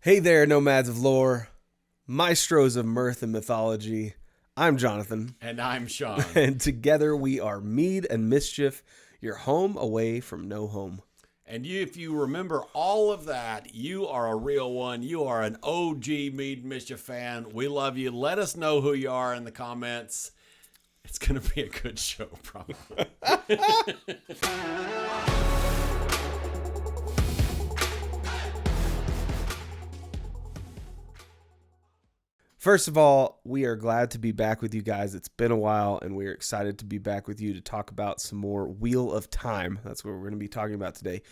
Hey there, nomads of lore, maestros of mirth and mythology. I'm Jonathan. And I'm Sean. And together we are Mead and Mischief, your home away from no home. And if you remember all of that, you are a real one. You are an OG Mead Mischief fan. We love you. Let us know who you are in the comments. It's going to be a good show, probably. First of all, we are glad to be back with you guys. It's been a while, and we're excited to be back with you to talk about some more Wheel of Time. That's what we're going to be talking about today.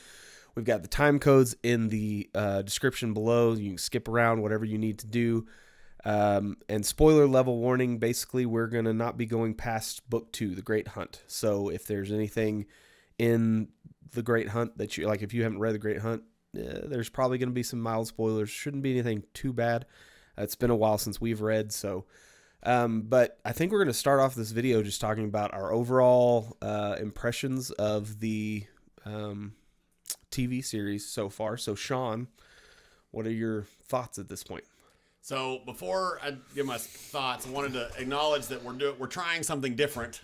We've got the time codes in the description below. You can skip around, whatever you need to do. And spoiler level warning, basically, we're going to not be going past book 2, The Great Hunt. So if there's anything in The Great Hunt that you like, if you haven't read The Great Hunt, there's probably going to be some mild spoilers. Shouldn't be anything too bad. It's been a while since we've read, so but I think we're going to start off this video just talking about our overall impressions of the TV series so far. So, Sean, what are your thoughts at this point? So before I give my thoughts, I wanted to acknowledge that we're trying something different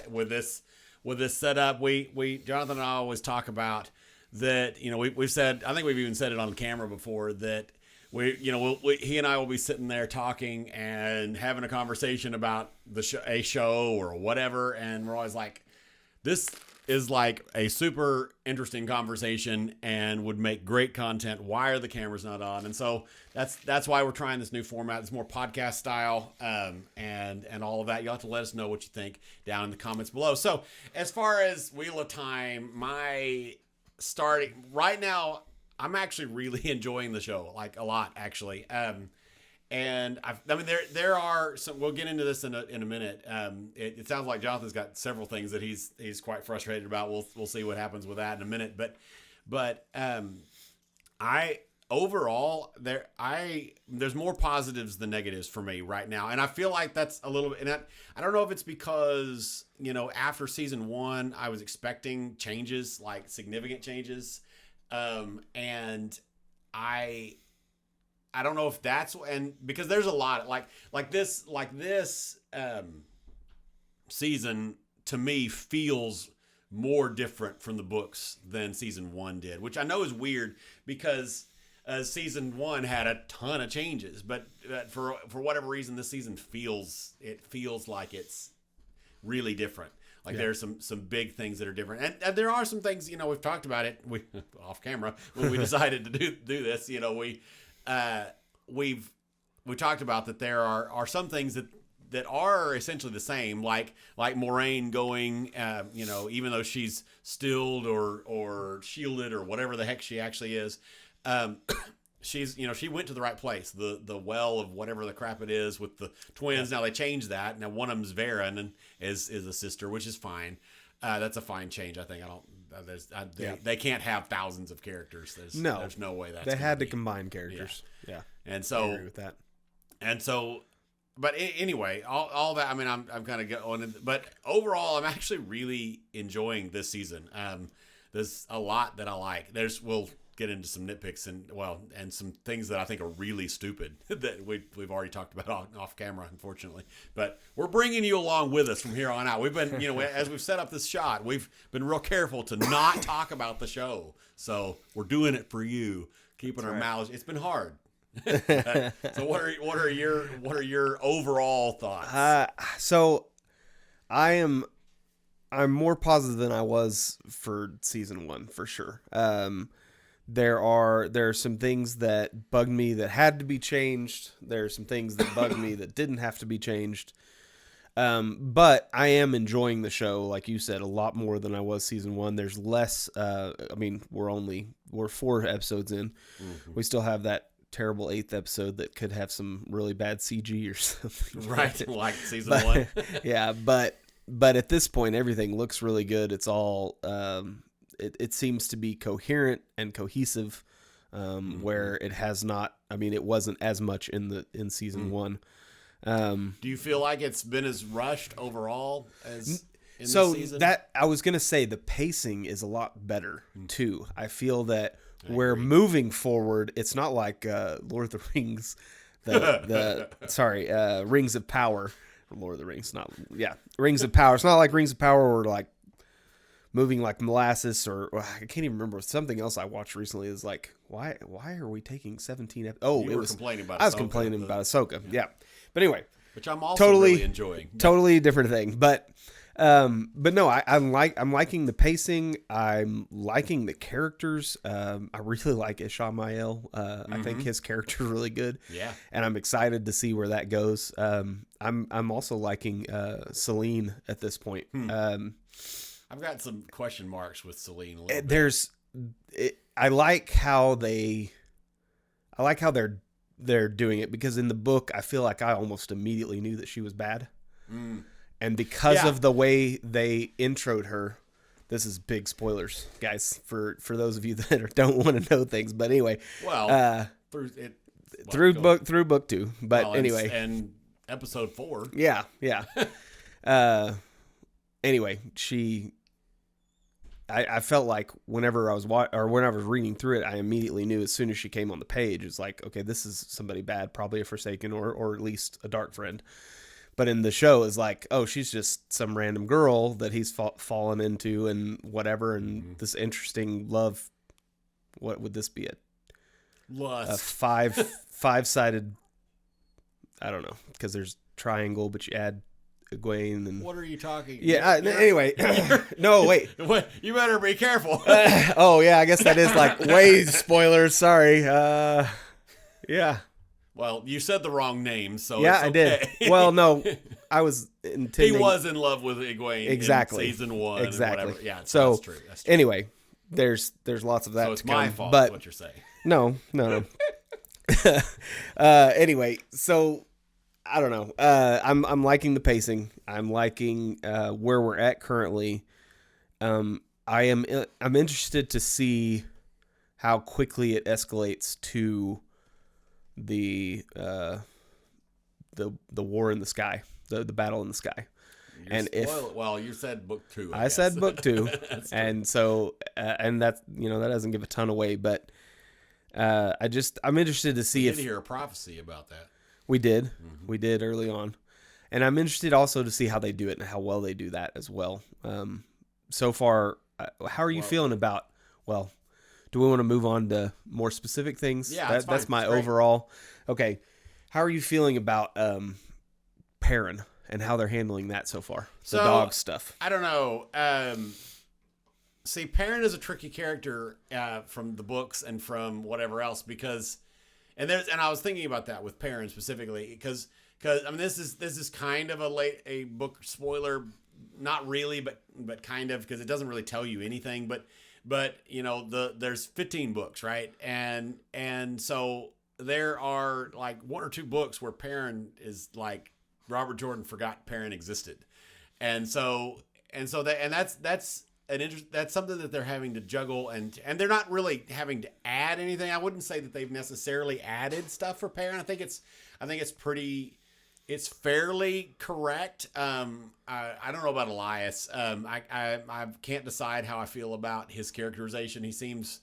with this setup. We Jonathan and I always talk about that. You know, we've said, I think we've even said it on camera before, that he and I will be sitting there talking and having a conversation about a show or whatever, and we're always like, this is like a super interesting conversation and would make great content. Why are the cameras not on? And so that's why we're trying this new format. It's more podcast style, and all of that. You'll have to let us know what you think down in the comments below. So as far as Wheel of Time, my starting right now, I'm actually really enjoying the show, like a lot, actually. And there are some. We'll get into this in a minute. It sounds like Jonathan's got several things that he's quite frustrated about. We'll see what happens with that in a minute. But I overall there's more positives than negatives for me right now, and I feel like that's a little bit. And I don't know if it's because after season 1 I was expecting changes, like significant changes. And I don't know if that's, and because there's a lot like this season to me feels more different from the books than season 1 did, which I know is weird because season 1 had a ton of changes, but for whatever reason, this season feels like it's really different. Like there's some big things that are different, and there are some things, we've talked about it off camera when we decided to do this. We talked about that there are some things that are essentially the same, like Moiraine going, even though she's stilled or shielded or whatever the heck she actually is, she's she went to the right place, the well of whatever the crap it is with the twins. Now they changed that. Now one of them's Vera and is a sister, which is fine. That's a fine change, I think. They can't have thousands of characters. There's no way that's. They had to combine characters. Yeah. And so I agree with that. And so, but anyway, all that. I mean, I'm kind of going, but overall, I'm actually really enjoying this season. There's a lot that I like. We'll get into some nitpicks and some things that I think are really stupid that we've already talked about off camera, unfortunately. But we're bringing you along with us from here on out. We've been, as we've set up this shot, we've been real careful to not talk about the show. So we're doing it for you, keeping our mouths. It's been hard. So what are your overall thoughts? So I'm more positive than I was for season 1 for sure. There are some things that bugged me that had to be changed. There are some things that bugged me that didn't have to be changed. But I am enjoying the show, like you said, a lot more than I was season 1. There's less. We're 4 episodes in. Mm-hmm. We still have that terrible 8th episode that could have some really bad CG or something. Right, like season 1. Yeah, but at this point, everything looks really good. It's all. It seems to be coherent and cohesive, where it has not. I mean, it wasn't as much in season 1. Do you feel like it's been as rushed overall as in this season? That I was gonna say the pacing is a lot better too. I feel that where moving forward, it's not like Lord of the Rings, Rings of Power. Lord of the Rings, Rings of Power. It's not like Rings of Power or like moving like molasses or I can't even remember. Something else I watched recently is like, why are we taking 17 complaining about I was complaining about Ahsoka. Yeah. But anyway. Which I'm also really enjoying. Totally different thing. But no, I'm liking the pacing. I'm liking the characters. I really like Ishamael. I think his character is really good. Yeah. And I'm excited to see where that goes. I'm also liking Selene at this point. I've got some question marks with Selene a little bit. I like how they're doing it, because in the book I feel like I almost immediately knew that she was bad. And because of the way they introed her, this is big spoilers, guys, for those of you that don't want to know things. But anyway, through book 2. But anyway, and episode 4. Yeah. Anyway, I felt like whenever I was reading through it, I immediately knew as soon as she came on the page, it's like, okay, this is somebody bad, probably a Forsaken or at least a dark friend. But in the show, it's like, oh, she's just some random girl that he's fallen into and whatever, and this interesting love. What would this be? A five-sided. I don't know, because there's triangle, but you add Egwene and. What are you talking? Yeah. Anyway, no, wait. You better be careful. Oh yeah, I guess that is like way spoilers. Sorry. Yeah. Well, you said the wrong name, so yeah, it's okay. I did. Well, no, I was intending. He was in love with Egwene exactly. in season 1. Exactly. And whatever. Yeah, so that's true. That's true. Anyway, there's lots of that. So it's to come, my fault. But Is what you're saying. No. Anyway, so I don't know. I'm liking the pacing. I'm liking where we're at currently. I'm interested to see how quickly it escalates to the war in the sky, the battle in the sky. You said book 2. I said book 2, and so and that that doesn't give a ton away, but I'm interested to see if hear a prophecy about that. We did early on, and I'm interested also to see how they do it and how well they do that as well. So far, how are you feeling about? Well, do we want to move on to more specific things? Yeah, that's my overall. Okay, how are you feeling about Perrin and how they're handling that so far? The dog stuff. I don't know. See, Perrin is a tricky character from the books and from whatever else because, and I was thinking about that with Perrin specifically because I mean this is kind of a book spoiler, not really, but kind of, because it doesn't really tell you anything, but there's 15 books, right? And so there are like 1 or 2 books where Perrin is like Robert Jordan forgot Perrin existed. And that's something that they're having to juggle, and they're not really having to add anything. I wouldn't say that they've necessarily added stuff for Perrin. I think it's fairly correct. I don't know about Elias. I can't decide how I feel about his characterization. He seems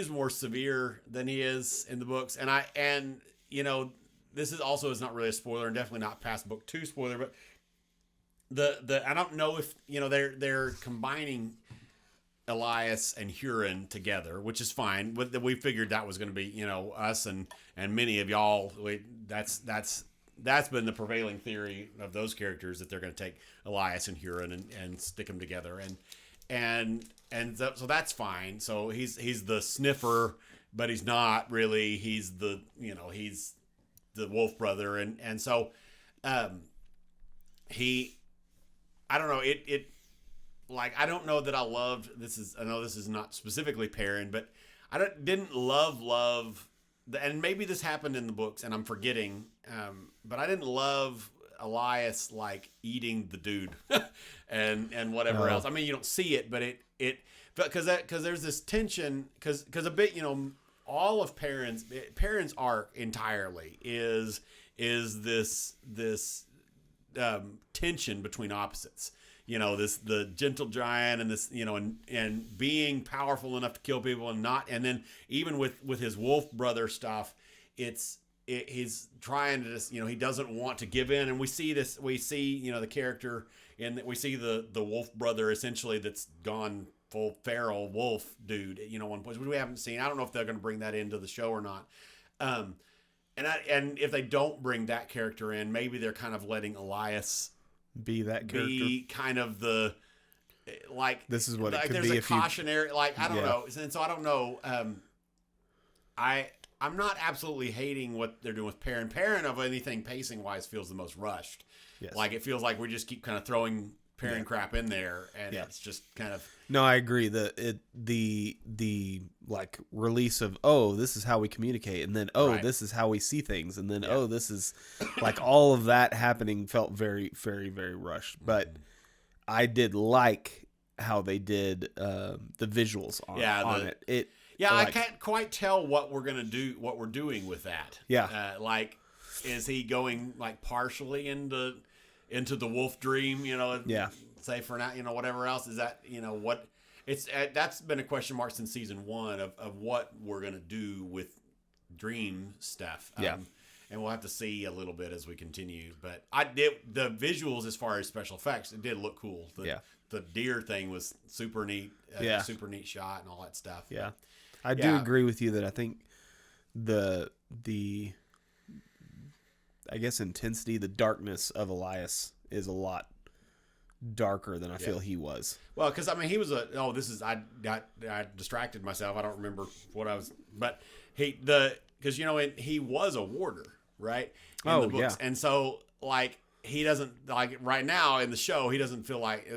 more severe than he is in the books. And this is not really a spoiler, and definitely not past book 2 spoiler, but I don't know if they're combining Elias and Huron together, which is fine. We figured that was going to be us and many of y'all. That's been the prevailing theory of those characters, that they're going to take Elias and Huron and stick them together, so that's fine. So he's the sniffer, but he's not really. He's the wolf brother, and so he. I don't know. I don't know that I loved this. I know this is not specifically Perrin, but I didn't love, and maybe this happened in the books and I'm forgetting. But I didn't love Elias like eating the dude and whatever else. I mean, you don't see it, but because there's this tension because a bit all of Perrin's arc entirely is this tension between opposites. the gentle giant and this, and being powerful enough to kill people and then even with his wolf brother stuff, he's trying to just, he doesn't want to give in. And we see the character and we see the wolf brother essentially that's gone full feral wolf dude, one point, which we haven't seen. I don't know if they're going to bring that into the show or not. And if they don't bring that character in, maybe they're kind of letting Elias be that character. Be kind of the, like, this is what it could there's be a cautionary, I don't know. And so I don't know. I'm not absolutely hating what they're doing with Perrin. Perrin, of anything pacing wise, feels the most rushed. Yes. Like, it feels like we just keep kind of throwing Perrin crap in there, and it's just kind of. No, I agree. The like release of this is how we communicate, and then this is how we see things, and then this is like all of that happening felt very, very, very rushed. But I did like how they did the visuals on it. I can't quite tell what we're gonna do, what we're doing with that. Yeah, is he going like partially into the wolf dream? Say for now, whatever else is that, what it's that's been a question mark since season 1 of what we're gonna do with dream stuff. And we'll have to see a little bit as we continue. But the visuals as far as special effects, it did look cool. The deer thing was super neat. Super neat shot and all that stuff. Yeah. I do agree with you that I think the I guess intensity, the darkness of Elias is a lot darker than I feel he was. Well, because he was I distracted myself. I don't remember what I was, but because he was a warder, right? In the books. And so he doesn't right now in the show. He doesn't feel like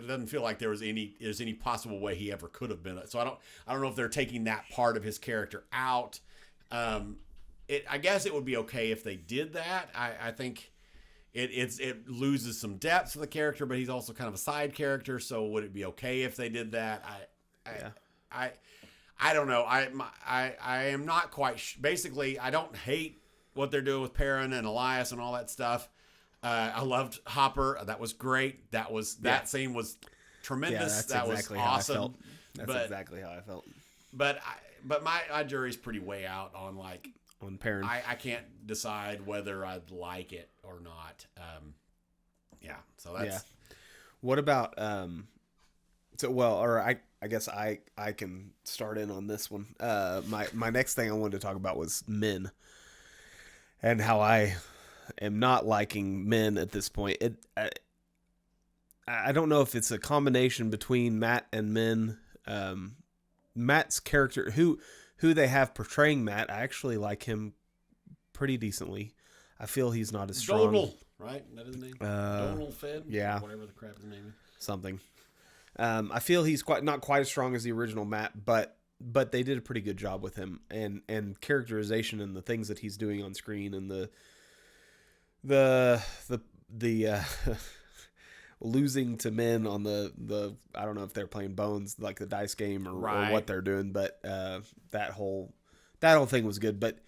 there's any possible way he ever could have been. So I don't know if they're taking that part of his character out. I guess it would be okay if they did that. I think it loses some depth for the character, but he's also kind of a side character. So would it be okay if they did that? I don't know. I am not quite. Basically, I don't hate what they're doing with Perrin and Elias and all that stuff. I loved Hopper. That was great. That scene was tremendous. That was exactly awesome. That's exactly how I felt. But my jury's pretty way out on Perrin. I can't decide whether I'd like it or not. So that's. What about I guess I can start in on this one. My next thing I wanted to talk about was men, and how I am not liking men at this point. I don't know if it's a combination between Matt and Min. Matt's character, who they have portraying Matt, I actually like him pretty decently. I feel he's not as strong. Donal, right? That is his name? Donal Fed? Yeah. Whatever the crap his name is. Something. I feel he's not quite as strong as the original Matt, but they did a pretty good job with him and characterization and the things that he's doing on screen and the losing to men on the I don't know if they're playing Bones, like the dice game or what they're doing, but that whole thing was good. But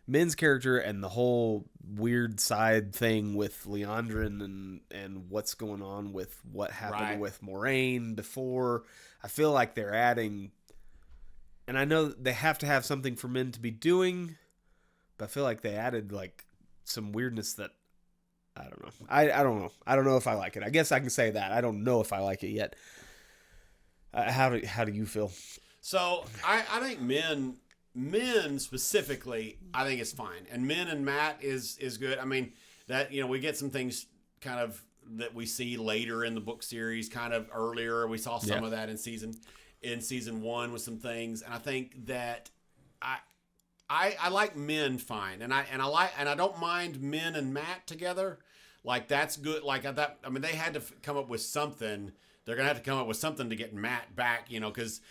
Min's character and the whole weird side thing with Liandrin and what's going on with what happened with Moiraine before, I feel like they're adding, and I know they have to have something for Min to be doing, but I feel like they added some weirdness that I don't know. I don't know. I don't know if I like it. I guess I can say that. I don't know if I like it yet. How do you feel? So I think men specifically, I think it's fine. And Min and Matt is good. I mean, that, we get some things kind of that we see later in the book series, kind of earlier. We saw some of that in season 1 with some things. And I think that I like Min fine. And I don't mind Min and Matt together. That's good. They had to come up with something. They're going to have to come up with something to get Matt back, because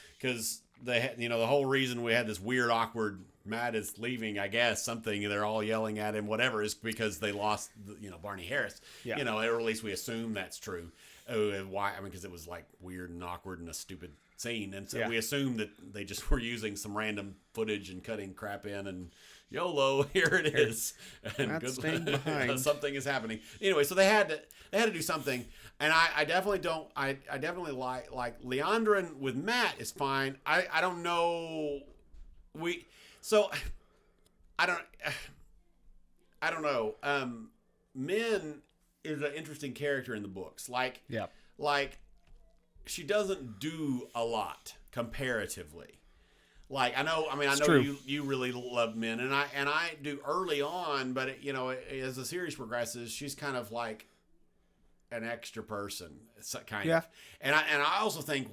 the whole reason we had this weird, awkward Matt is leaving, I guess, something, they're all yelling at him, whatever, is because they lost, Barney Harris. Yeah. Or at least we assume that's true. Why? Because it was weird and awkward and a stupid scene. And so we assumed that they just were using some random footage and cutting crap in and, YOLO, here it is. And Not staying behind. Something is happening. Anyway, so they had to do something. And I definitely don't. I definitely like Liandrin with Matt is fine. I don't know. I don't know. Min is an interesting character in the books. Like she doesn't do a lot comparatively. Like I know you really love Min, and I do early on, but as the series progresses, she's kind of like an extra person, kind of. And I also think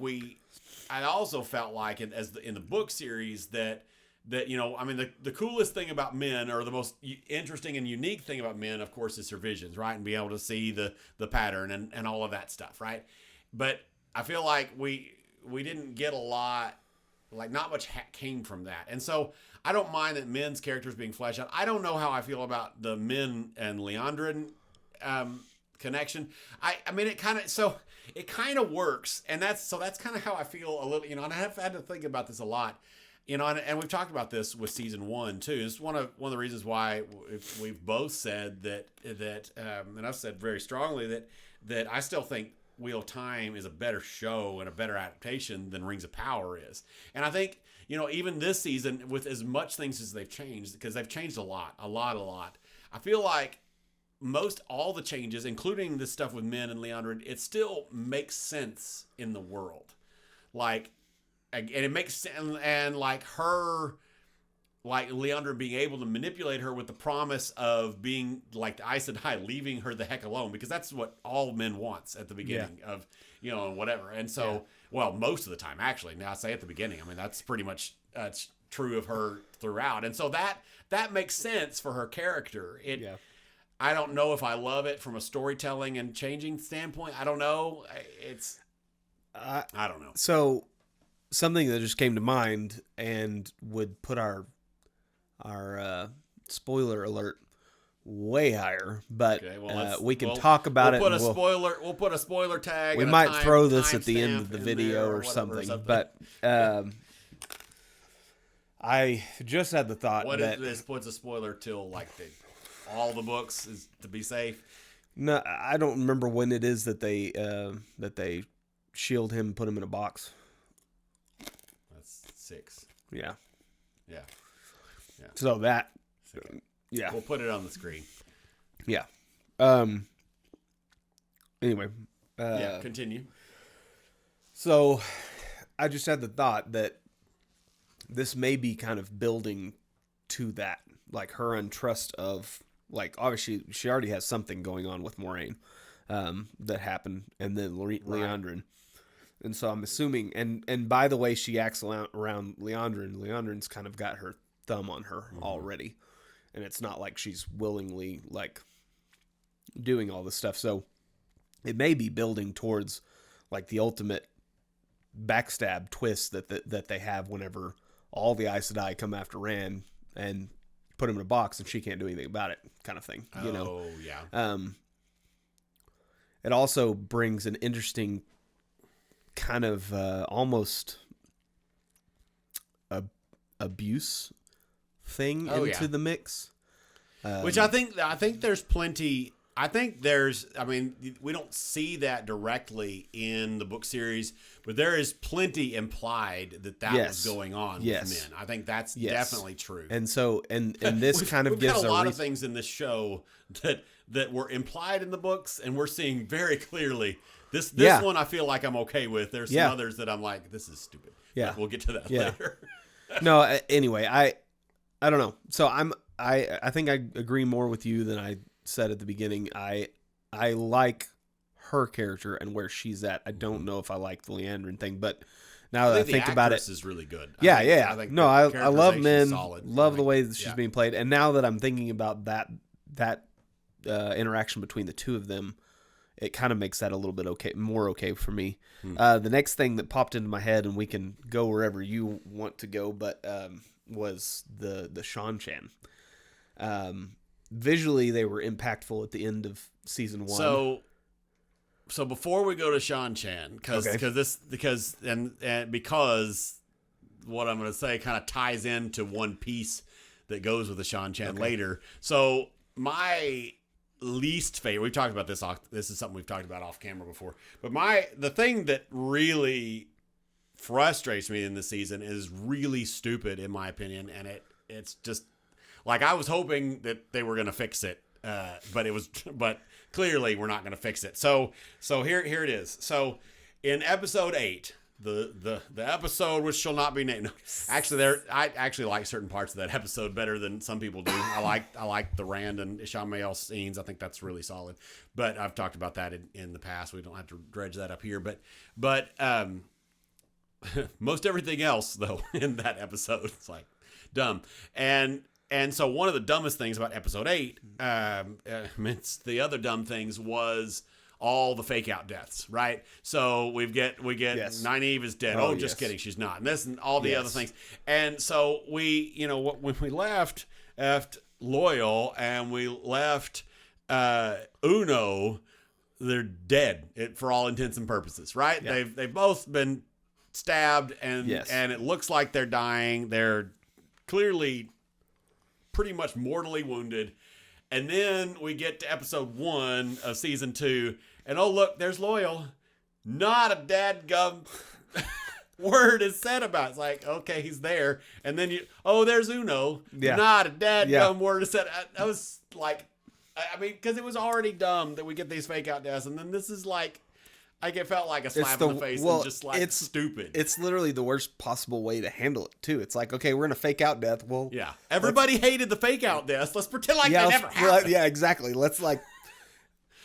I also felt like in the book series that the coolest thing about Min, or the most interesting and unique thing about Min, of course, is her visions, right? And being able to see the pattern and all of that stuff, right? But I feel like we didn't get a lot, like not much came from that. And so I don't mind that Min's characters being fleshed out. I don't know how I feel about the Min and Liandrin connection. I mean, it kind of works, and that's kind of how I feel a little, and I have had to think about this a lot. And we've talked about this with season 1 too. It's one of the reasons why we've both said that, and I've said very strongly that I still think Wheel of Time is a better show and a better adaptation than Rings of Power is. And I think, even this season, with as much things as they've changed, because they've changed a lot. I feel like all the changes, including this stuff with Min and Liandrin, it still makes sense in the world. Like, and it makes sense, and like Liandrin being able to manipulate her with the promise of being like the Aes Sedai, leaving her the heck alone, because that's what all Min wants at the beginning of, and whatever. And so, well, most of the time, actually, now I say at the beginning, I mean, that's pretty much true of her throughout. And so that makes sense for her character. I don't know if I love it from a storytelling and changing standpoint. I don't know. I don't know. So something that just came to mind and would put our spoiler alert way higher, but we can talk about it. We'll put a spoiler tag. We might throw this at the end of the video or something. But I just had the thought that this puts a spoiler till like all the books is to be safe. No, I don't remember when it is that they shield him, put him in a box. That's 6. Yeah. Yeah. So that, we'll put it on the screen. Yeah. Anyway. Continue. So I just had the thought that this may be kind of building to that, like her untrust of, like, obviously she already has something going on with Moiraine that happened, and then Liandrin. And so I'm assuming, and by the way she acts around Liandrin's kind of got her thumb on her already, and it's not like she's willingly like doing all this stuff. So it may be building towards like the ultimate backstab twist that they have whenever all the Aes Sedai come after Rand and put him in a box and she can't do anything about it, kind of thing. It also brings an interesting kind of almost abuse thing into the mix, which I think there's plenty. I mean, we don't see that directly in the book series, but there is plenty implied that was going on with Min. I think that's definitely true. And so, and this kind of gives got a lot of things in this show that were implied in the books, and we're seeing very clearly. This one I feel like I'm okay with. There's some others that I'm like, this is stupid. Yeah, but we'll get to that later. No, anyway, I don't know. So I think I agree more with you than I said at the beginning. I like her character and where she's at. I don't know if I like the Liandrin thing, but now that I think about it, is really good. I think no, I love Min. Solid. Love the way that she's being played, and now that I'm thinking about that interaction between the two of them, it kind of makes that a little bit more okay for me. The next thing that popped into my head, and we can go wherever you want to go, but was the Seanchan. Visually, they were impactful at the end of season 1. So before we go to Seanchan, because what I'm going to say kind of ties into One Piece that goes with the Seanchan later. So my least favorite, we've talked about this. This is something we've talked about off camera before. But the thing that really frustrates me in this season is really stupid, in my opinion, and it's just like I was hoping that they were going to fix it, but clearly we're not going to fix it. So here it is. So in episode 8. The episode which shall not be named. No, actually, I actually like certain parts of that episode better than some people do. I like the Rand and Ishamael scenes. I think that's really solid. But I've talked about that in the past. We don't have to dredge that up here. But most everything else though in that episode, it's like dumb. And so one of the dumbest things about episode 8, amidst the other dumb things, was all the fake out deaths, right? So we get Nynaeve is dead. Oh, just kidding, she's not. And this and all the other things. And so when we left Loyal and we left Uno, they're dead for all intents and purposes, right? Yeah. They've both been stabbed and it looks like they're dying. They're clearly pretty much mortally wounded. And then we get to episode 1 of season 2, and oh look, there's Loyal. Not a dadgum word is said about it. It's like, okay, he's there. And then there's Uno. Yeah. Not a dadgum word is said. I was like, I mean, because it was already dumb that we get these fake out deaths, and then this is like, it felt like a slap in the face and just like it's stupid. It's literally the worst possible way to handle it too. It's like, okay, we're gonna fake out death. Well, yeah, everybody hated the fake out deaths. Let's pretend like they never happened. Yeah, exactly. Let's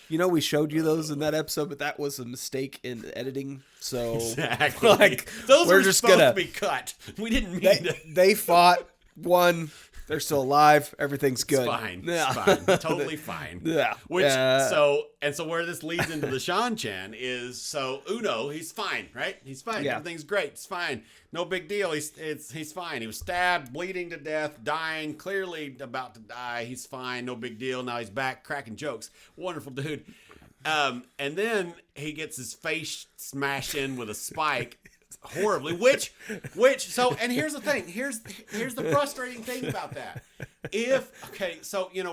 we showed you those in that episode, but that was a mistake in editing. So exactly, those were just supposed to be cut. We didn't mean to. They fought, won. They're still alive. Everything's good. It's fine. Yeah. It's fine. Totally fine. Yeah. So where this leads into the Seanchan is, so Uno, he's fine, right? He's fine. Yeah. Everything's great. It's fine. No big deal. He's fine. He was stabbed, bleeding to death, dying, clearly about to die. He's fine. No big deal. Now he's back cracking jokes. Wonderful dude. And then he gets his face smashed in with a spike. Horribly, so, and here's the thing, here's the frustrating thing about that.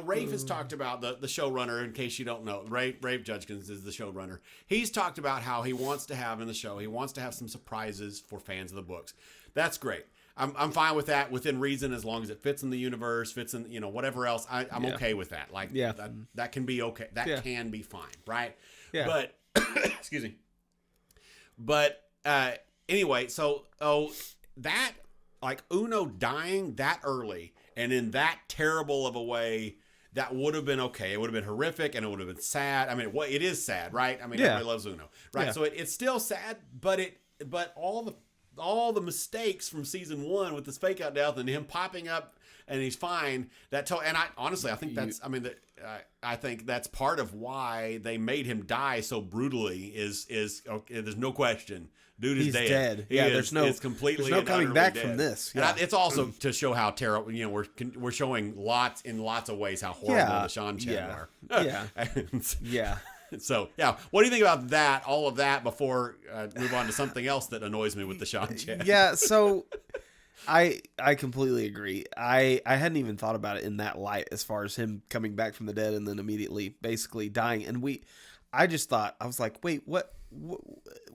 Rafe has talked about the showrunner, in case you don't know, Rafe Judkins is the showrunner. He's talked about how he wants to have in the show, he wants to have some surprises for fans of the books. That's great. I'm fine with that within reason, as long as it fits in the universe, fits in, whatever else. I'm okay with that. Like, that can be okay. That can be fine, right? Yeah. But, excuse me. But, anyway, so that, like, Uno dying that early and in that terrible of a way, that would have been okay. It would have been horrific and it would have been sad. I mean, it is sad, right? I mean, everybody loves Uno, right? Yeah. So it's still sad, but all the mistakes from season 1 with this fake out death and him popping up and he's fine. And I think that's part of why they made him die so brutally. Is there's no question. Dude is He's dead. Yeah, there's no coming back dead. From this. Yeah. And it's also to show how terrible. We're showing lots of ways how horrible the Seanchan are. Yeah. So what do you think about that? All of that before move on to something else that annoys me with the Seanchan. Yeah. So I completely agree. I hadn't even thought about it in that light, as far as him coming back from the dead and then immediately basically dying. And I just thought, I was like, wait, what?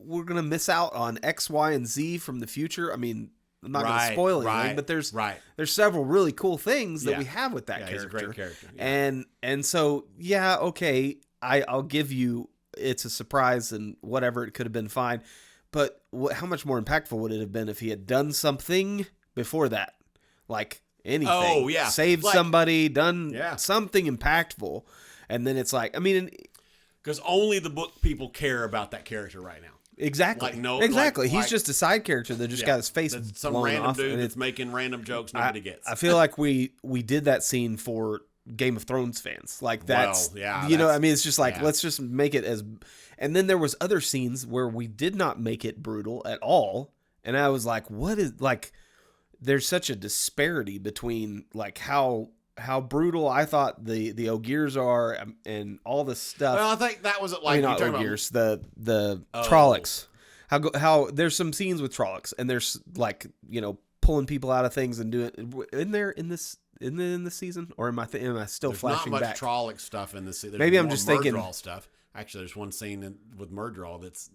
We're gonna miss out on X, Y, and Z from the future. I mean, I'm not gonna spoil anything, but there's several really cool things that we have with that character. He's a great character. Yeah. And so okay, I'll give you, it's a surprise and whatever, it could have been fine, but how much more impactful would it have been if he had done something before that, like anything? Saved somebody, done something impactful, and then it's like, I mean. Because only the book people care about that character right now. Exactly. Exactly. He's just a side character that just got his face blown off. Some random dude that's making random jokes nobody gets. I feel like we did that scene for Game of Thrones fans. Like that's, I mean, it's just like, let's just make it as, and then there was other scenes where we did not make it brutal at all. And I was like, what is, like, there's such a disparity between like how brutal I thought the Ogiers are and all this stuff. Well, I think that was like, not Ogiers, the Trollocs. How there's some scenes with Trollocs and there's like, pulling people out of things and doing in this Isn't it in the season, or am I still There's flashing not much back? Trolloc stuff in the season. Maybe I'm just thinking stuff. Actually, there's one scene with Murdral that's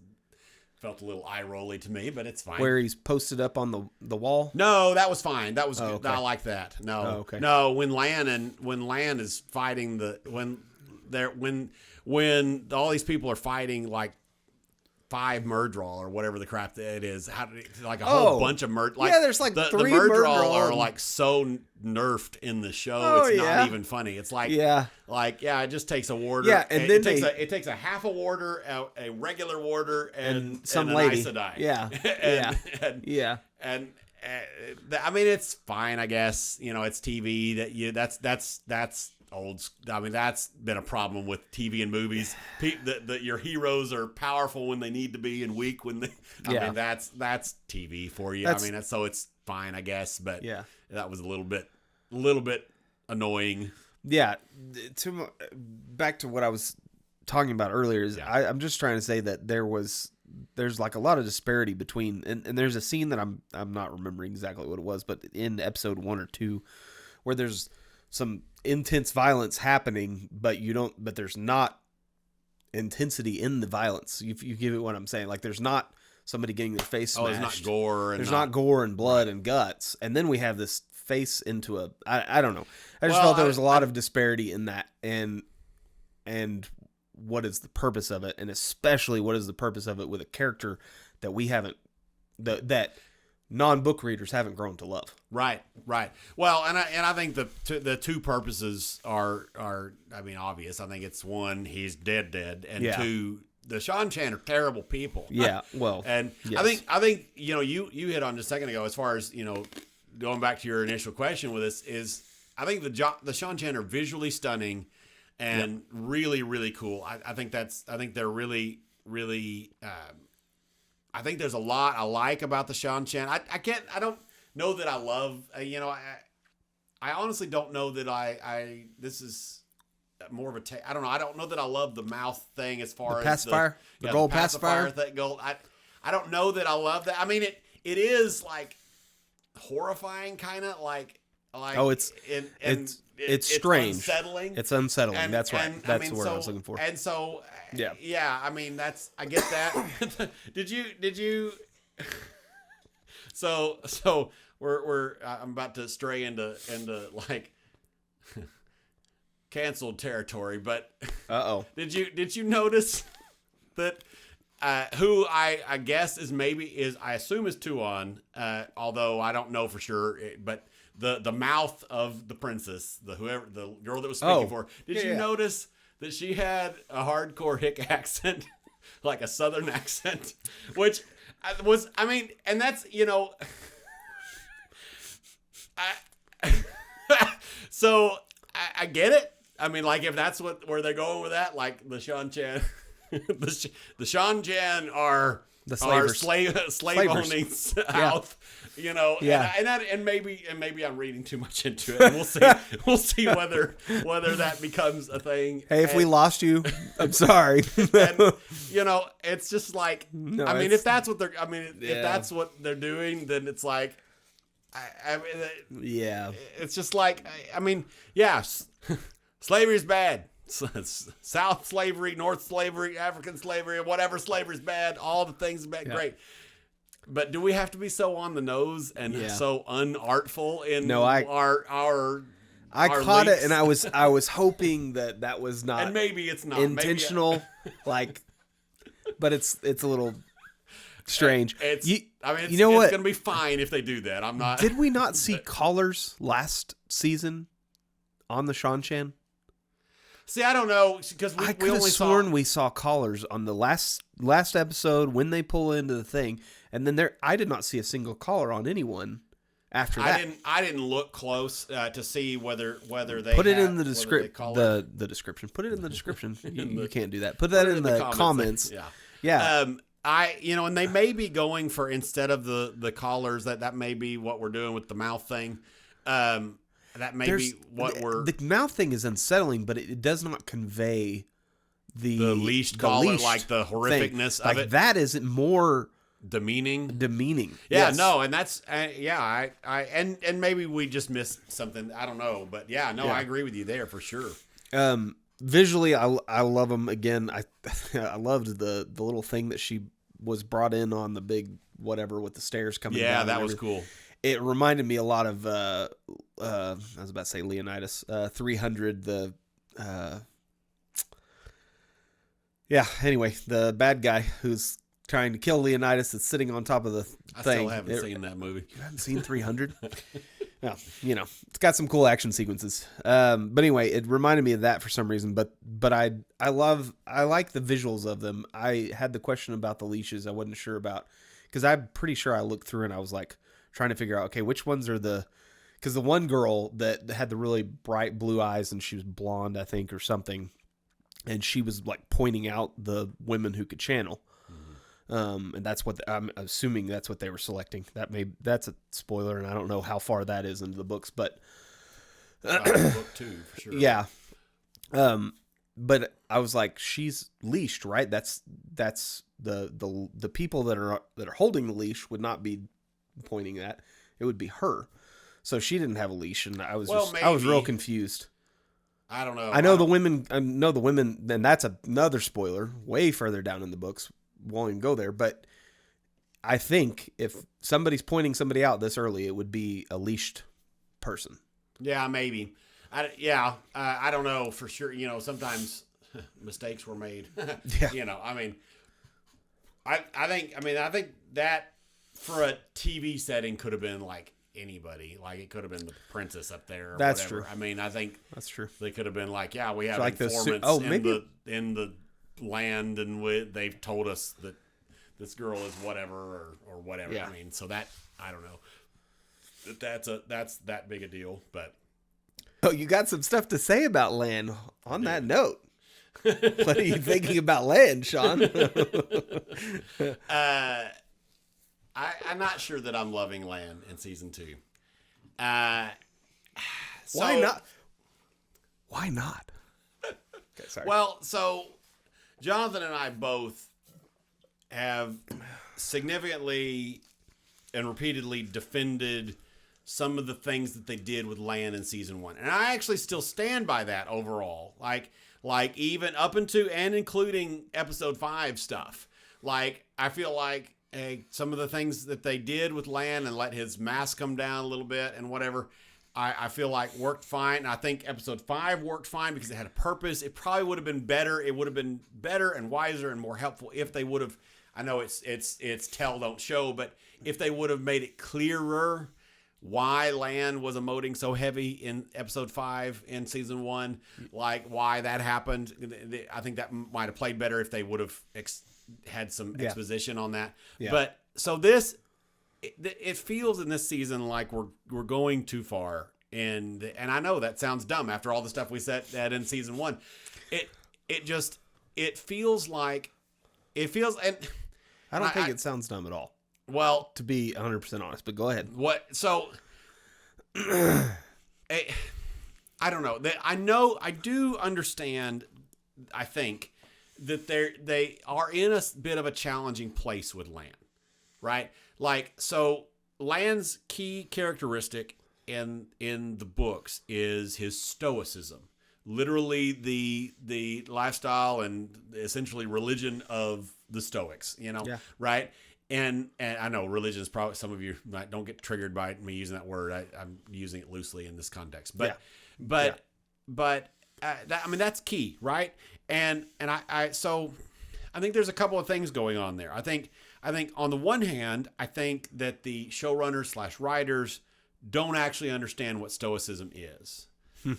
felt a little eye rolly to me, but it's fine. Where he's posted up on the wall. No, that was fine. That was good. Okay. I like that. No, okay. No. When Lan is fighting when all these people are fighting like 5 Murdral or whatever the crap that it is, like a whole bunch of Like, yeah, there's like the 3 Murdral are like so nerfed in the show. It's not even funny. It's like it just takes a warder. Yeah, and then it takes a half a warder, a regular warder, and some and lady. Aes Sedai. Yeah, and I mean, it's fine, I guess. It's TV. That's old. I mean, that's been a problem with TV and movies. That your heroes are powerful when they need to be and weak when they. I mean, that's TV for you. So it's fine, I guess. But that was a little bit annoying. Yeah. Back to what I was talking about earlier is I'm just trying to say that there's like a lot of disparity between and there's a scene that I'm not remembering exactly what it was, but in episode 1 or 2 where there's some intense violence happening, but there's not intensity in the violence. You give it what I'm saying. Like there's not somebody getting their face smashed. There's not gore. There's not gore and blood and guts. And then we have this face into I don't know. I just felt there was a lot of disparity in that and what is the purpose of it, and especially what is the purpose of it with a character that we haven't that non-book readers haven't grown to love. Right. Well, and I think the two purposes are I mean, obvious. I think it's one, he's dead, and two, the Seanchan are terrible people. Yeah. Well, and yes. I think you hit on just a second ago as far as going back to your initial question with this is I think the Seanchan are visually stunning and really, really cool. I think they're really, really. I think there's a lot I like about the Seanchan. I don't know that I love. I honestly don't know that this is more of a. I don't know. I don't know that I love the mouth thing as far as pacifier, the gold pacifier. That gold. I don't know that I love that. I mean, it is like horrifying, kind of like. It's strange. Unsettling. It's unsettling. And, that's right. That's the word I was looking for. And so, I mean, I get that. Did you? So I'm about to stray into like canceled territory, but did you notice that? Who I guess is I assume is Tuon, although I don't know for sure, but. The mouth of the princess, the girl that was speaking for. Did you notice that she had a hardcore hick accent, like a southern accent, which was, I mean, and that's, so I get it. I mean, like if that's where they're going with that, like the Seanchan, the Seanchan are slave owning South. And maybe I'm reading too much into it. And we'll see whether that becomes a thing. Hey, if we lost you, I'm sorry. And it's just like if that's what they're doing, then it's like it's just like slavery's bad. South slavery, North slavery, African slavery, whatever slavery's bad. All the things are bad. Great. But do we have to be so on the nose and so unartful in our I caught leaks? it, and I was hoping that was not, and maybe it's not intentional, but it's a little strange. It's going to be fine if they do that. I'm not. Did we not see collars last season on the Seanchan? See, I don't know because I could have sworn we saw collars on the last episode when they pull into the thing, and then I did not see a single collar on anyone after that. I didn't look close to see whether they put it in the description. The description. Put it in the description. You can't do that. Put that in the comments. Yeah. And they may be going for, instead of the collars, that may be what we're doing with the mouth thing. That may be what the mouth thing is unsettling, but it does not convey the leashed collar, like the horrificness of it. That is more demeaning. Yes. No, and that's and maybe we just missed something. I don't know, but I agree with you there for sure. Visually, I love them. Again, I loved the little thing that she was brought in on, the big whatever with the stairs coming down. Yeah, that was cool. It reminded me a lot of I was about to say Leonidas 300. Anyway, the bad guy who's trying to kill Leonidas that's sitting on top of the thing. I still haven't seen that movie. You haven't seen 300? Yeah, it's got some cool action sequences. But anyway, it reminded me of that for some reason. But I like the visuals of them. I had the question about the leashes. I wasn't sure about, because I'm pretty sure I looked through and I was like trying to figure out, okay, which ones are because the one girl that had the really bright blue eyes and she was blonde, I think, or something, and she was like pointing out the women who could channel. And that's what I'm assuming that's what they were selecting. That's a spoiler, and I don't know how far that is into the books, but book 2 for sure. Yeah. But I was like, she's leashed, right? That's the people that are holding the leash would not be pointing at. It would be her. So she didn't have a leash, and I was I was real confused. I don't know. I know the women, and that's another spoiler way further down in the books. Won't even go there, but I think if somebody's pointing somebody out this early, it would be a leashed person. Yeah, maybe. I don't know for sure. Sometimes mistakes were made. Yeah. I think that for a TV setting could have been like anybody. Like it could have been the princess up there. Or that's whatever. true. I mean, I think that's true. They could have been like, yeah, we have like informants in the land, and they've told us that this girl is whatever or whatever. Yeah. I mean, so that I don't know. That's that big a deal, but you got some stuff to say about Lan on that note. What are you thinking about Lan, Sean? I'm not sure that I'm loving Lan in season 2. Why not? Why not? Okay, sorry. Well, so Jonathan and I both have significantly and repeatedly defended some of the things that they did with Lan in season 1. And I actually still stand by that overall. Like even up into and including episode 5 stuff. Like, I feel like some of the things that they did with Lan and let his mask come down a little bit and whatever, I feel like worked fine. And I think episode 5 worked fine because it had a purpose. It probably would have been better. It would have been better and wiser and more helpful if they would have, I know it's tell, don't show, but if they would have made it clearer why Lan was emoting so heavy in episode 5 in season 1, like why that happened. I think that might have played better if they would have had some exposition on that. Yeah. But so it feels in this season like we're going too far, and I know that sounds dumb after all the stuff we said that in season 1. It feels like and I don't think it sounds dumb at all. Well, to be 100% honest, but go ahead. What? So I don't know. I do understand. I think that they are in a bit of a challenging place with Lan, right? Like, so Lan's key characteristic in the books is his stoicism, literally the lifestyle and essentially religion of the Stoics, right? And I know religion is probably, some of you don't get triggered by me using that word. I'm using it loosely in this context, but that's key, right? And so I think there's a couple of things going on there. I think on the one hand, I think that the showrunners / writers don't actually understand what Stoicism is.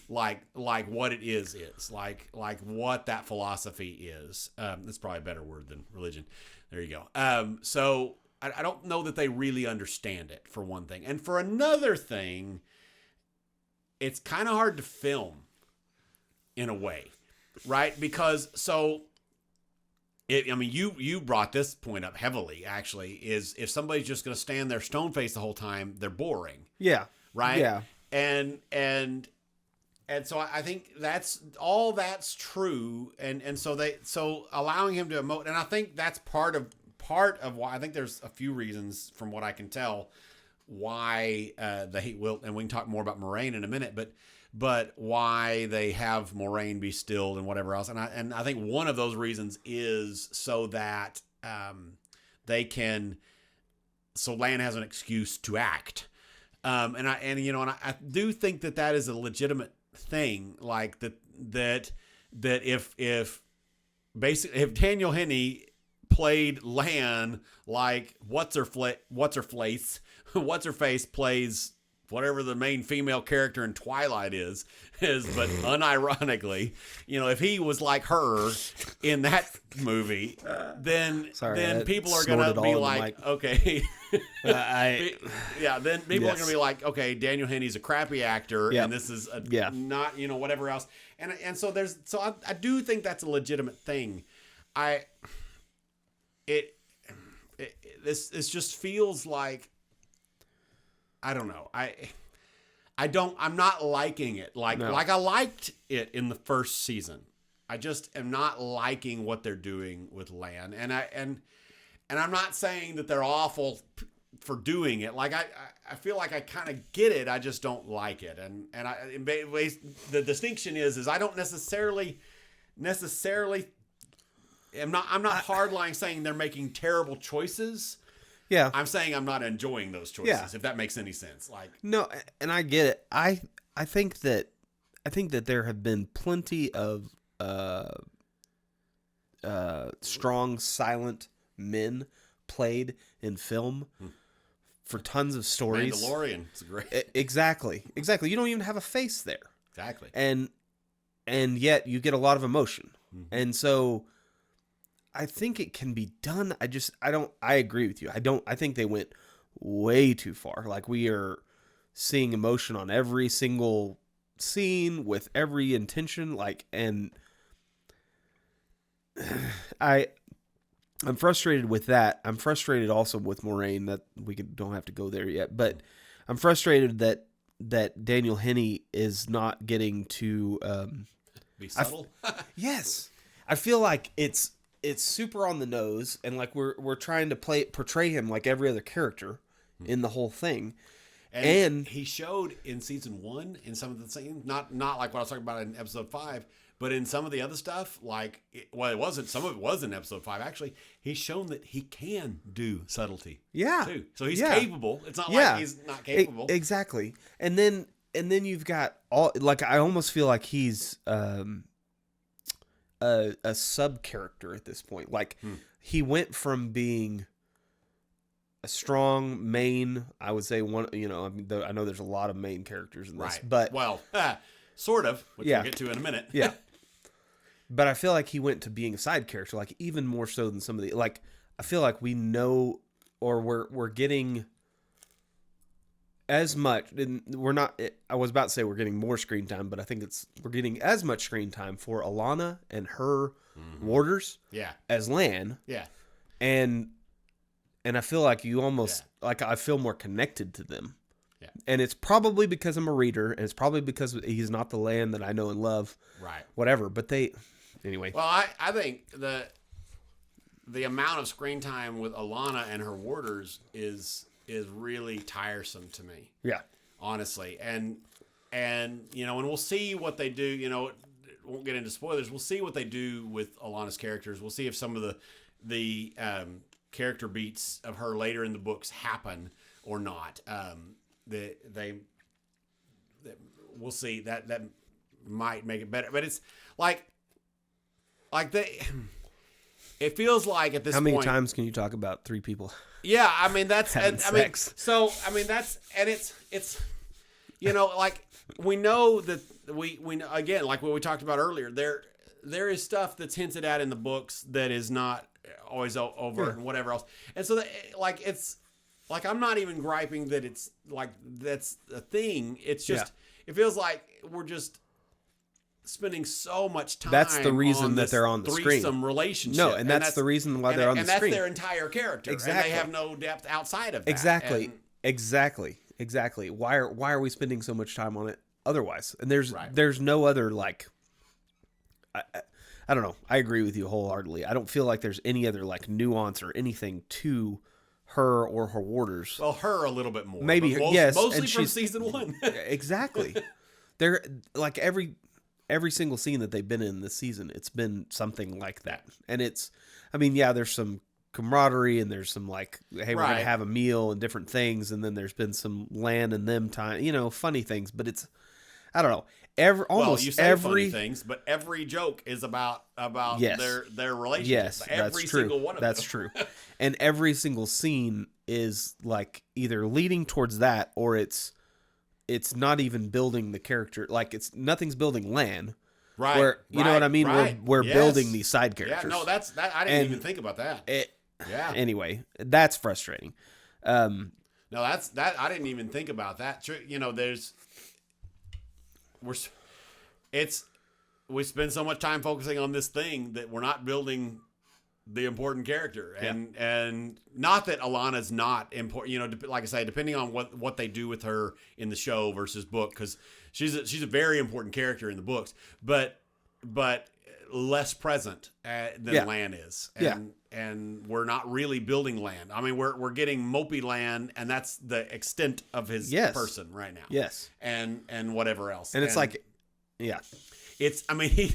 like what it is like what that philosophy is. That's probably a better word than religion. There you go. So I don't know that they really understand it, for one thing. And for another thing, it's kind of hard to film in a way, right? Because you brought this point up heavily, actually, is if somebody's just going to stand there stone faced the whole time, they're boring. Yeah. Right? Yeah. And so I think that's true. And so allowing him to emote, and I think that's part part of why I think there's a few reasons from what I can tell why they will, and we can talk more about Moiraine in a minute, but why they have Moiraine be stilled and whatever else. And I think one of those reasons is so that so Lan has an excuse to act. And I do think that is a legitimate thing. Like that if Daniel Henney played Lan like what's her face plays whatever the main female character in Twilight is, but unironically, if he was like her in that movie, then people are going to be like, okay. Then people are going to be like, okay, Daniel Henney's a crappy actor, and this is not, whatever else. And so I do think that's a legitimate thing. This just feels like, I don't know. I'm not liking it. Like I liked it in the first season. I just am not liking what they're doing with Lan. And I'm not saying that they're awful for doing it. Like I feel like I kind of get it. I just don't like it. And the distinction is I don't necessarily I'm not hardline saying they're making terrible choices. Yeah. I'm saying I'm not enjoying those choices, if that makes any sense. Like, no, and I get it. I think that there have been plenty of strong silent men played in film for tons of stories. Mandalorian, it's great. Exactly. You don't even have a face there. Exactly. And yet you get a lot of emotion. Mm-hmm. And so I think it can be done. I agree with you. I think they went way too far. Like, we are seeing emotion on every single scene with every intention. Like, and I'm frustrated with that. I'm frustrated also with Moiraine, that don't have to go there yet, but I'm frustrated that Daniel Henney is not getting to, be subtle. Yes. I feel like it's super on the nose, and like we're trying to portray him like every other character in the whole thing. And he showed in season 1 in some of the scenes, not like what I was talking about in episode 5, but in some of the other stuff, like some of it was in episode 5 actually. He's shown that he can do subtlety. Yeah. Too. So he's capable. It's not like he's not capable. Exactly. And then you've got I almost feel like he's a sub character at this point. Like he went from being a strong main, I would say one, I know there's a lot of main characters in this, right. But sort of, which we'll get to in a minute. Yeah. But I feel like he went to being a side character, like even more so than some of the, like, I feel like we know, or we're getting as much, and we're not, I was about to say we're getting more screen time, but I think we're getting as much screen time for Alaana and her warders as Lan. Yeah. And I feel like you almost, like, I feel more connected to them. Yeah. And it's probably because I'm a reader, and it's probably because he's not the Lan that I know and love. Right. Whatever. But anyway. Well, I think the amount of screen time with Alaana and her warders is really tiresome to me. Yeah. Honestly. And we'll see what they do, won't get into spoilers. We'll see what they do with Alana's characters. We'll see if some of the character beats of her later in the books happen or not. We'll see that might make it better, but it's like it feels like at this point. How many times can you talk about 3 people? Yeah, I mean that's sex. It's like we know that we know, again, like what we talked about earlier, there is stuff that's hinted at in the books that is not always over and whatever else. And so it's like, I'm not even griping that it's like that's a thing. It's just it feels like we're just spending so much time. That's the reason that they're on the screen. Threesome relationship. No, and that's the reason why they're on the screen. And that's their entire character. Exactly. And they have no depth outside of that. Exactly. Why are we spending so much time on it otherwise? And there's no other, like, I don't know. I agree with you wholeheartedly. I don't feel like there's any other like nuance or anything to her or her warders. Well, her a little bit more. Maybe yes, mostly and from season 1. Exactly. They're like every single scene that they've been in this season, it's been something like that. And it's, I mean, yeah, there's some camaraderie and there's some like, hey, we're gonna have a meal and different things, and then there's been some Lan and them time, funny things. But it's, I don't know. Almost every funny things, but every joke is about yes. their relationship. Yes, every that's true. Single one of that's them. true. And every single scene is like either leading towards that, or it's not even building the character. Like nothing's building Lan. Right. Where, you know what I mean? Right. We're building these side characters. Yeah. No, that I didn't even think about that. Yeah. Anyway, that's frustrating. No, that's I didn't even think about that. We spend so much time focusing on this thing that we're not building the important character, and not that Alaana's not important. Like I say, depending on what they do with her in the show versus book, because she's a very important character in the books, but less present than Lan is, and we're not really building Lan. I mean, we're getting mopey Lan, and that's the extent of his person right now. Yes, and whatever else, and it's like, yeah, it's. I mean,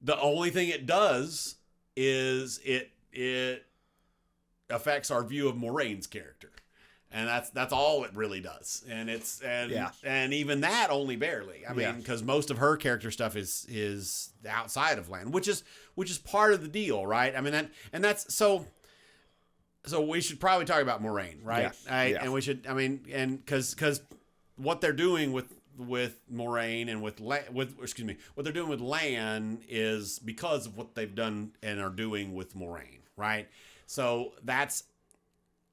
the only thing it does is it affects our view of Moraine's character, and that's all it really does. And and even that only barely. I mean, because most of her character stuff is outside of Lan, which is part of the deal, right? I mean, that's so we should probably talk about Moiraine, right? And we should. I mean, and because what they're doing with Moiraine and what they're doing with Lan is because of what they've done and are doing with Moiraine, right? So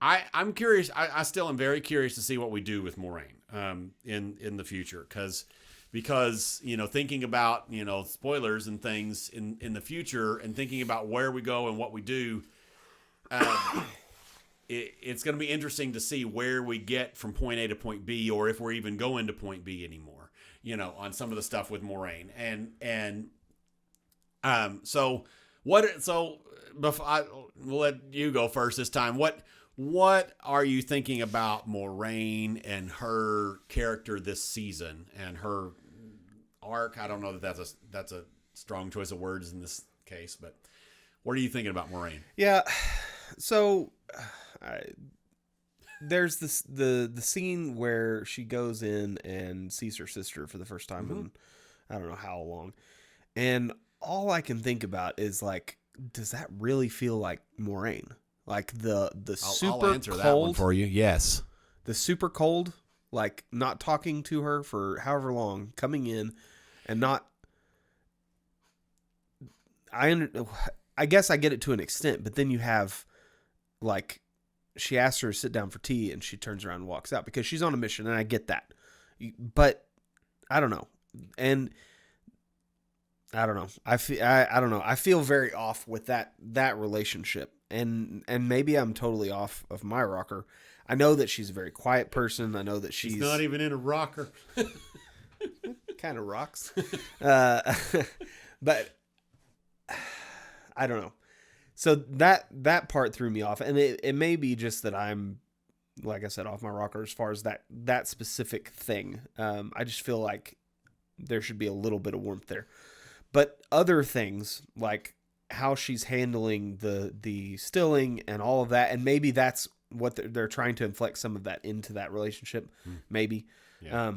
I'm curious. I still am very curious to see what we do with Moiraine in the future, because thinking about spoilers and things in the future, and thinking about where we go and what we do. It's going to be interesting to see where we get from point A to point B, or if we're even going to point B anymore, on some of the stuff with Moiraine. So we'll let you go first this time. What are you thinking about Moiraine and her character this season and her arc? I don't know that that's a strong choice of words in this case, but what are you thinking about Moiraine? Yeah. So, there's the scene where she goes in and sees her sister for the first time in I don't know how long, and all I can think about is like, does that really feel like Moiraine? Like the super I'll answer cold that one for you. Yes, the super cold, like not talking to her for however long, coming in and not. I guess I get it to an extent, but then you have. Like, she asks her to sit down for tea, and she turns around and walks out because she's on a mission, and I get that. But I don't know, and I don't know. I don't know. I feel very off with that relationship, and maybe I'm totally off of my rocker. I know that she's a very quiet person. I know that she's not even in a rocker. Kind of rocks, but I don't know. So that part threw me off, and it may be just that I'm, like I said, off my rocker as far as that specific thing. I just feel like there should be a little bit of warmth there, but other things like how she's handling the stilling and all of that, and maybe that's what they're trying to inflect some of that into that relationship, maybe. Yeah.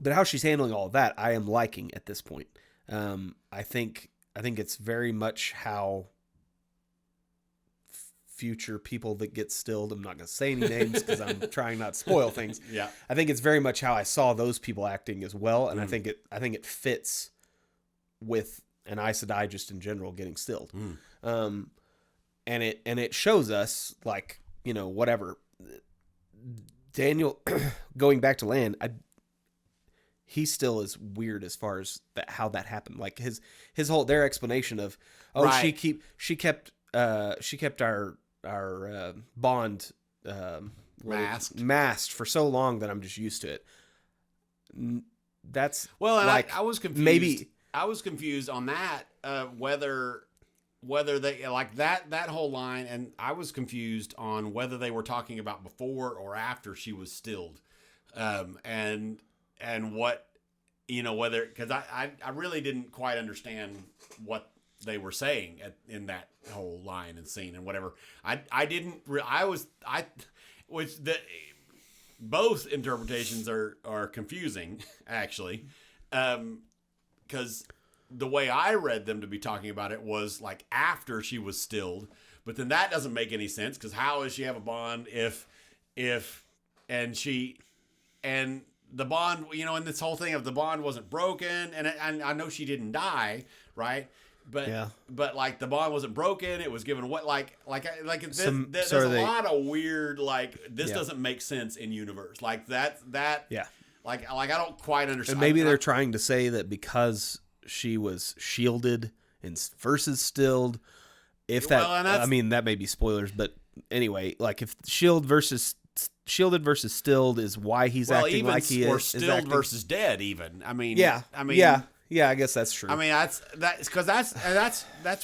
But how she's handling all of that, I am liking at this point. I think it's very much how future people that get stilled, I'm not going to say any names because I'm trying not to spoil things. Yeah. I think it's very much how I saw those people acting as well. And I think it fits with an Aes Sedai just in general getting stilled. And it shows us, like, whatever. Daniel, going back to Lan, he still is weird as far as how that happened. Like his whole, their explanation of, right. she kept our bond masked for so long that I'm just used to it. That's well, and like I was confused. confused on that, whether they like that whole line, and I was confused on whether they were talking about before or after she was stilled, and what, whether, because I really didn't quite understand what they were saying in that whole line and scene and whatever. Both interpretations are confusing, actually, because the way I read them to be talking about it was like after she was stilled, but then that doesn't make any sense, because how does she have a bond if and the bond, and this whole thing of the bond wasn't broken, and I know she didn't die, right? But like the bond wasn't broken, it was given away. There's a lot of weird, this doesn't make sense in universe. Like that. Yeah. Like I don't quite understand. And maybe they're trying to say that because she was shielded versus stilled. That may be spoilers, but anyway, like if shielded versus stilled is why he's acting like he is, or stilled versus dead. Even yeah, I guess that's true. I mean, that's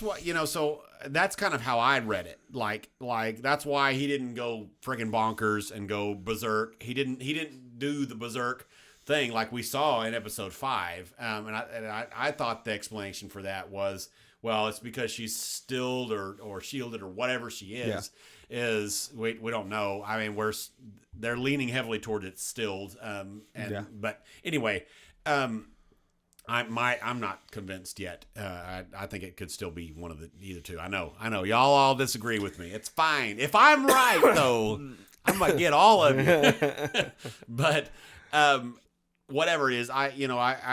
what, so that's kind of how I read it. Like that's why he didn't go friggin' bonkers and go berserk. He didn't do the berserk thing like we saw in episode 5. And I thought the explanation for that was, well, it's because she's stilled or shielded or whatever she is. Yeah. We don't know. I mean, they're leaning heavily toward it stilled. But anyway, I'm not convinced yet. I think it could still be one of either two. I know. Y'all all disagree with me. It's fine. If I'm right, though, I'm gonna get all of you. But whatever it is, I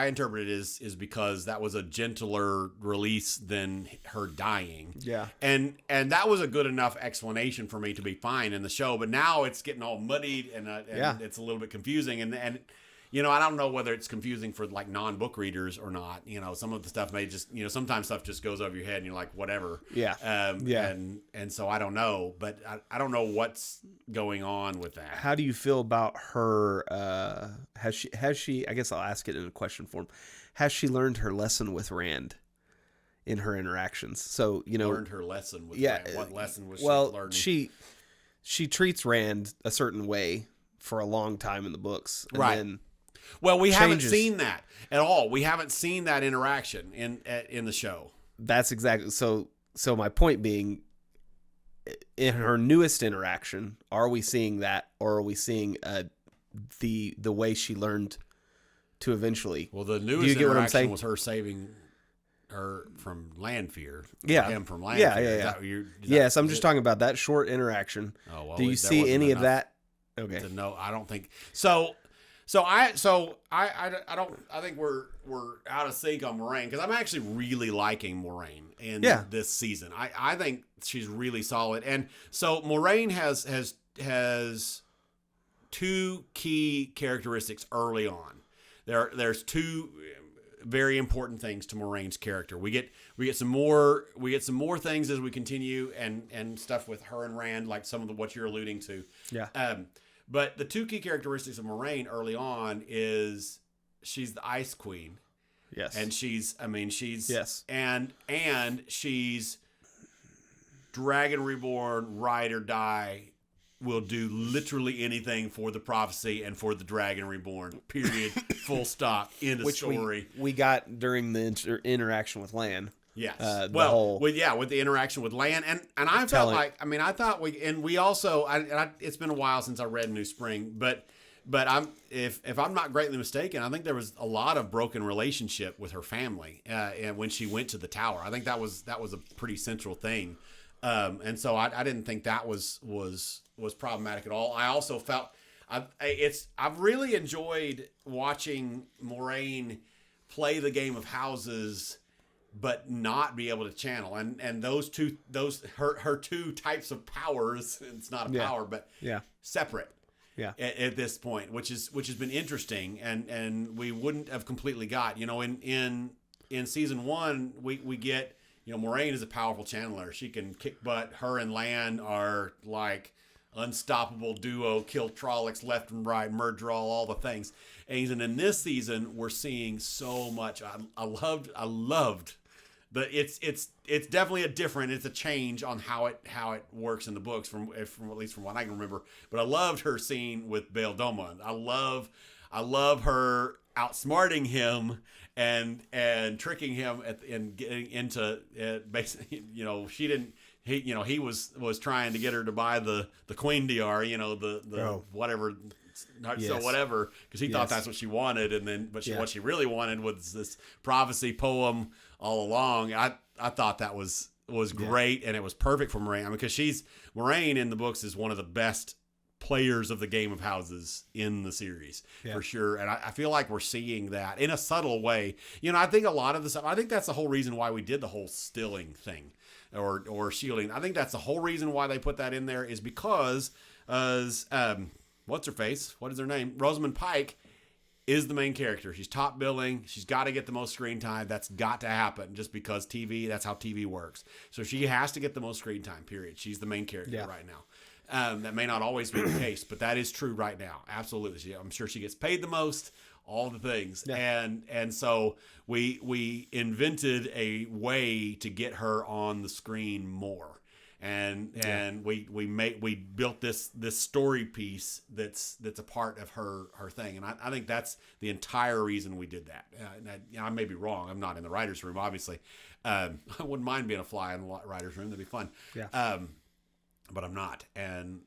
interpret it is because that was a gentler release than her dying. Yeah. And that was a good enough explanation for me to be fine in the show. But now it's getting all muddied and it's a little bit confusing and. I don't know whether it's confusing for like non-book readers or not. Some of the stuff may just, sometimes stuff just goes over your head and you're like, whatever. Yeah. And so I don't know, but I don't know what's going on with that. How do you feel about her? Has she, I guess I'll ask it in a question form. Has she learned her lesson with Rand in her interactions? So, learned her lesson with Rand. What lesson was she learning? She treats Rand a certain way for a long time in the books. And right. Then well, we haven't seen that at all. We haven't seen that interaction in the show. That's exactly so. My point being, in her newest interaction, are we seeing that, or are we seeing the way she learned to eventually? Well, the newest interaction was her saving her from Lanfear. Yeah, him from Lanfear. Yeah. Yes, I'm just talking about that short interaction. Oh, well, do you see any of that? Okay. No, I don't think so. I think we're out of sync on Moiraine, because I'm actually really liking Moiraine in this season. I think she's really solid, and so Moiraine has two key characteristics early on. There's two very important things to Moraine's character. We get some more things as we continue and stuff with her and Rand, like some of what you're alluding to. Yeah. But the two key characteristics of Moiraine early on is she's the Ice Queen. Yes. And she's yes. And she's Dragon Reborn, ride or die, will do literally anything for the prophecy and for the Dragon Reborn. Period. Full stop. End of story. We got during the interaction with Lan. Yes. With the interaction with Lan, and I felt like, I thought we also, it's been a while since I read New Spring, but if I'm not greatly mistaken, I think there was a lot of broken relationship with her family, and when she went to the tower, I think that was a pretty central thing, and so I didn't think that was problematic at all. I also felt I've really enjoyed watching Moiraine play the game of houses, but not be able to channel, and her two types of powers. It's not a power, but separate. Yeah. At this point, which has been interesting, and we wouldn't have completely got. In season 1, we get, Moiraine is a powerful channeler. She can kick butt. Her and Lan are like unstoppable duo, kill Trollocs left and right, murder all the things. And in this season, we're seeing so much. I loved. But it's definitely it's a change on how it works in the books from at least from what I can remember. But I loved her scene with Bail Doma. I love her outsmarting him and tricking him and getting into basically, he was trying to get her to buy the Queen DR, whatever. So whatever, because he thought that's what she wanted, and then what she really wanted was this prophecy poem all along. I thought that was great, and it was perfect for Moiraine. I mean, because Moiraine in the books is one of the best players of the Game of Houses in the series for sure, and I feel like we're seeing that in a subtle way. I think a lot of the stuff. I think that's the whole reason why we did the whole stilling thing, or shielding. I think that's the whole reason why they put that in there is because what's her face? What is her name? Rosamund Pike is the main character. She's top billing. She's got to get the most screen time. That's got to happen just because TV, that's how TV works. So she has to get the most screen time, period. She's the main character right now. That may not always be the case, but that is true right now. Absolutely. I'm sure she gets paid the most, all the things. Yeah. And so we invented a way to get her on the screen more. And we built this story piece that's a part of her thing, and I think that's the entire reason we did that. I may be wrong. I'm not in the writers' room, obviously. I wouldn't mind being a fly in the writers' room. That'd be fun. Yeah. But I'm not.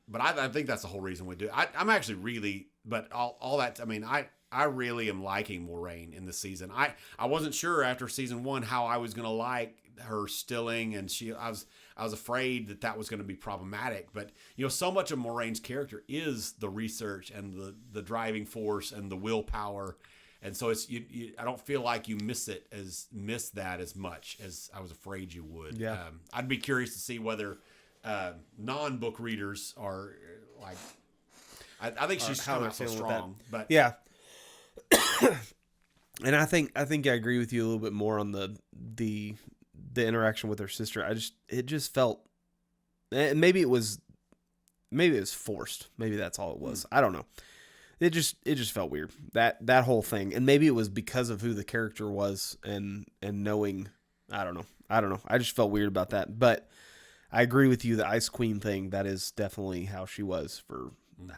But I think that's the whole reason we do it. I'm actually really, but all that. I mean, I really am liking Moiraine in this season. I wasn't sure after season 1 how I was gonna like her stilling, and I was afraid that was going to be problematic, but so much of Moraine's character is the research and the driving force and the willpower, and so it's I don't feel like you miss that as much as I was afraid you would. Yeah, I'd be curious to see whether non-book readers are like. I think she's come out so strong, but yeah. And I think I agree with you a little bit more on the interaction with her sister. It just felt, and maybe it was forced. Maybe that's all it was. I don't know. It just felt weird, that whole thing. And maybe it was because of who the character was and knowing, I don't know. I just felt weird about that. But I agree with you. The Ice Queen thing, that is definitely how she was for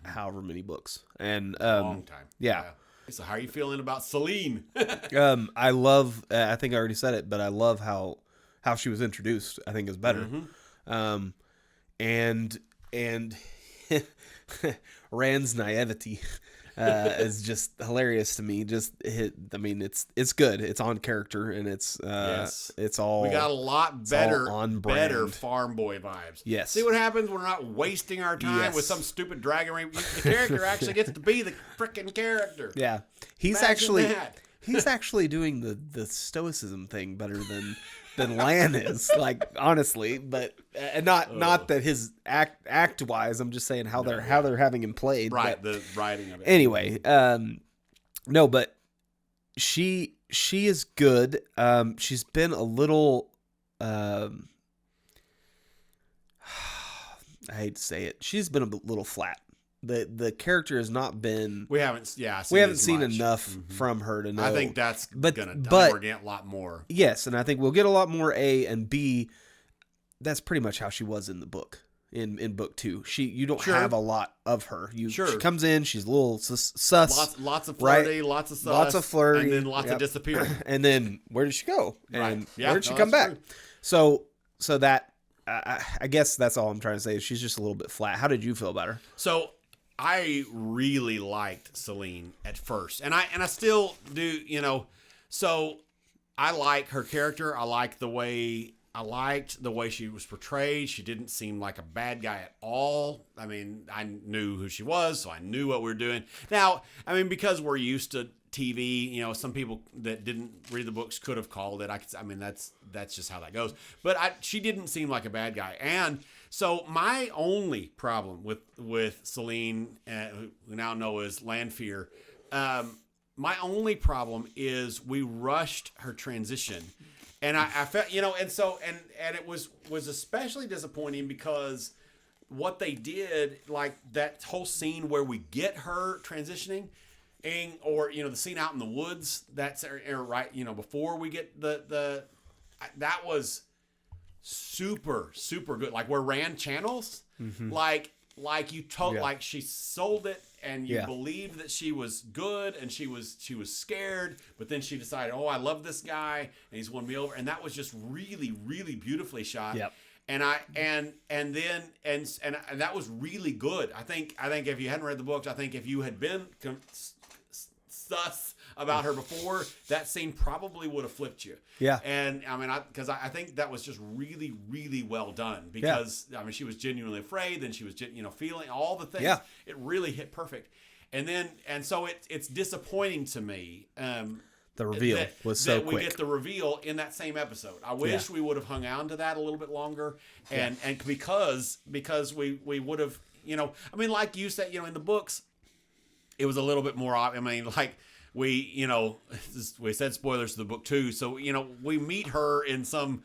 however many books. And long time. Yeah. So how are you feeling about Selene? I love, I think I already said it, but I love how she was introduced. I think is better. And Rand's naivety is just hilarious to me. It's good. It's on character, and it's all. We got a lot better farm boy vibes. Yes. See what happens? We're not wasting our time with some stupid dragon rape. The character actually gets to be the freaking character. Yeah, he's actually doing the stoicism thing better than Lan is, like, honestly, but not that his act wise. I'm just saying how they're having him played. Right, the writing of it. Anyway, no, but she is good. She's been a little. I hate to say it. She's been a little flat. The character has not been. We haven't seen enough from her to know. I think that's gonna. We're getting a lot more. Yes, and I think we'll get a lot more. A and B. That's pretty much how she was in the book. In book 2, you don't have a lot of her. She comes in, she's a little sus. Lots of flirty, right? Lots of sus, lots of flirty, and then lots of disappearing. And then where did she go? And where did she come back? True. So that I guess that's all I'm trying to say. Is she's just a little bit flat. How did you feel about her? So I really liked Selene at first, and I still do. So I like her character. I liked the way she was portrayed. She didn't seem like a bad guy at all. I mean, I knew who she was, so I knew what we were doing. Now, I mean, because we're used to TV, some people that didn't read the books could have called it. That's just how that goes. But she didn't seem like a bad guy. And so my only problem with Selene, who we now know as Lanfear, my only problem is we rushed her transition. And I felt, and it was especially disappointing because what they did, like that whole scene where we get her transitioning, or the scene out in the woods, that's right, before we get that was super good. Like where Rand channels, like you told, like she sold it, and you believed that she was good, and she was scared, but then she decided, oh, I love this guy, and he's won me over, and that was just really, really beautifully shot. Yep. And that was really good. I think if you hadn't read the books, I think if you had been sus about her before, that scene probably would have flipped you. Yeah. And I mean, because I think that was just really, really well done, because I mean, she was genuinely afraid, then she was feeling all the things. Yeah. It really hit perfect. And so it's disappointing to me. The reveal was so quick. We get the reveal in that same episode. I wish we would have hung on to that a little bit longer, and because we would have, I mean, like you said, in the books, it was a little bit more. I mean, like we said spoilers to the book too. So we meet her in some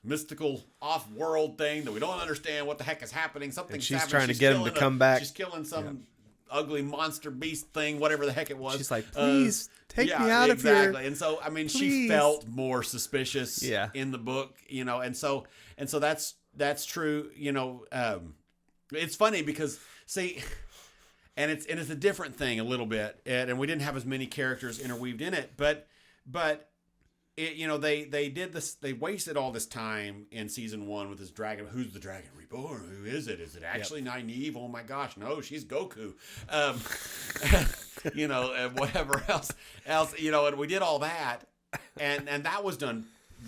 mystical off-world thing that we don't understand what the heck is happening. Something's happening. She's trying to get him to come back. She's killing some ugly monster beast thing, whatever the heck it was. She's like, please take me out of here. Exactly. And so, I mean, she felt more suspicious in the book, and so that's true. It's funny because see, and it's a different thing a little bit, and we didn't have as many characters interweaved in it, but it, they did this. They wasted all this time in season 1 with this dragon. Who's the dragon reborn? Who is it? Is it actually Nynaeve? Oh my gosh, no, she's Goku. And whatever else, and we did all that, and that was done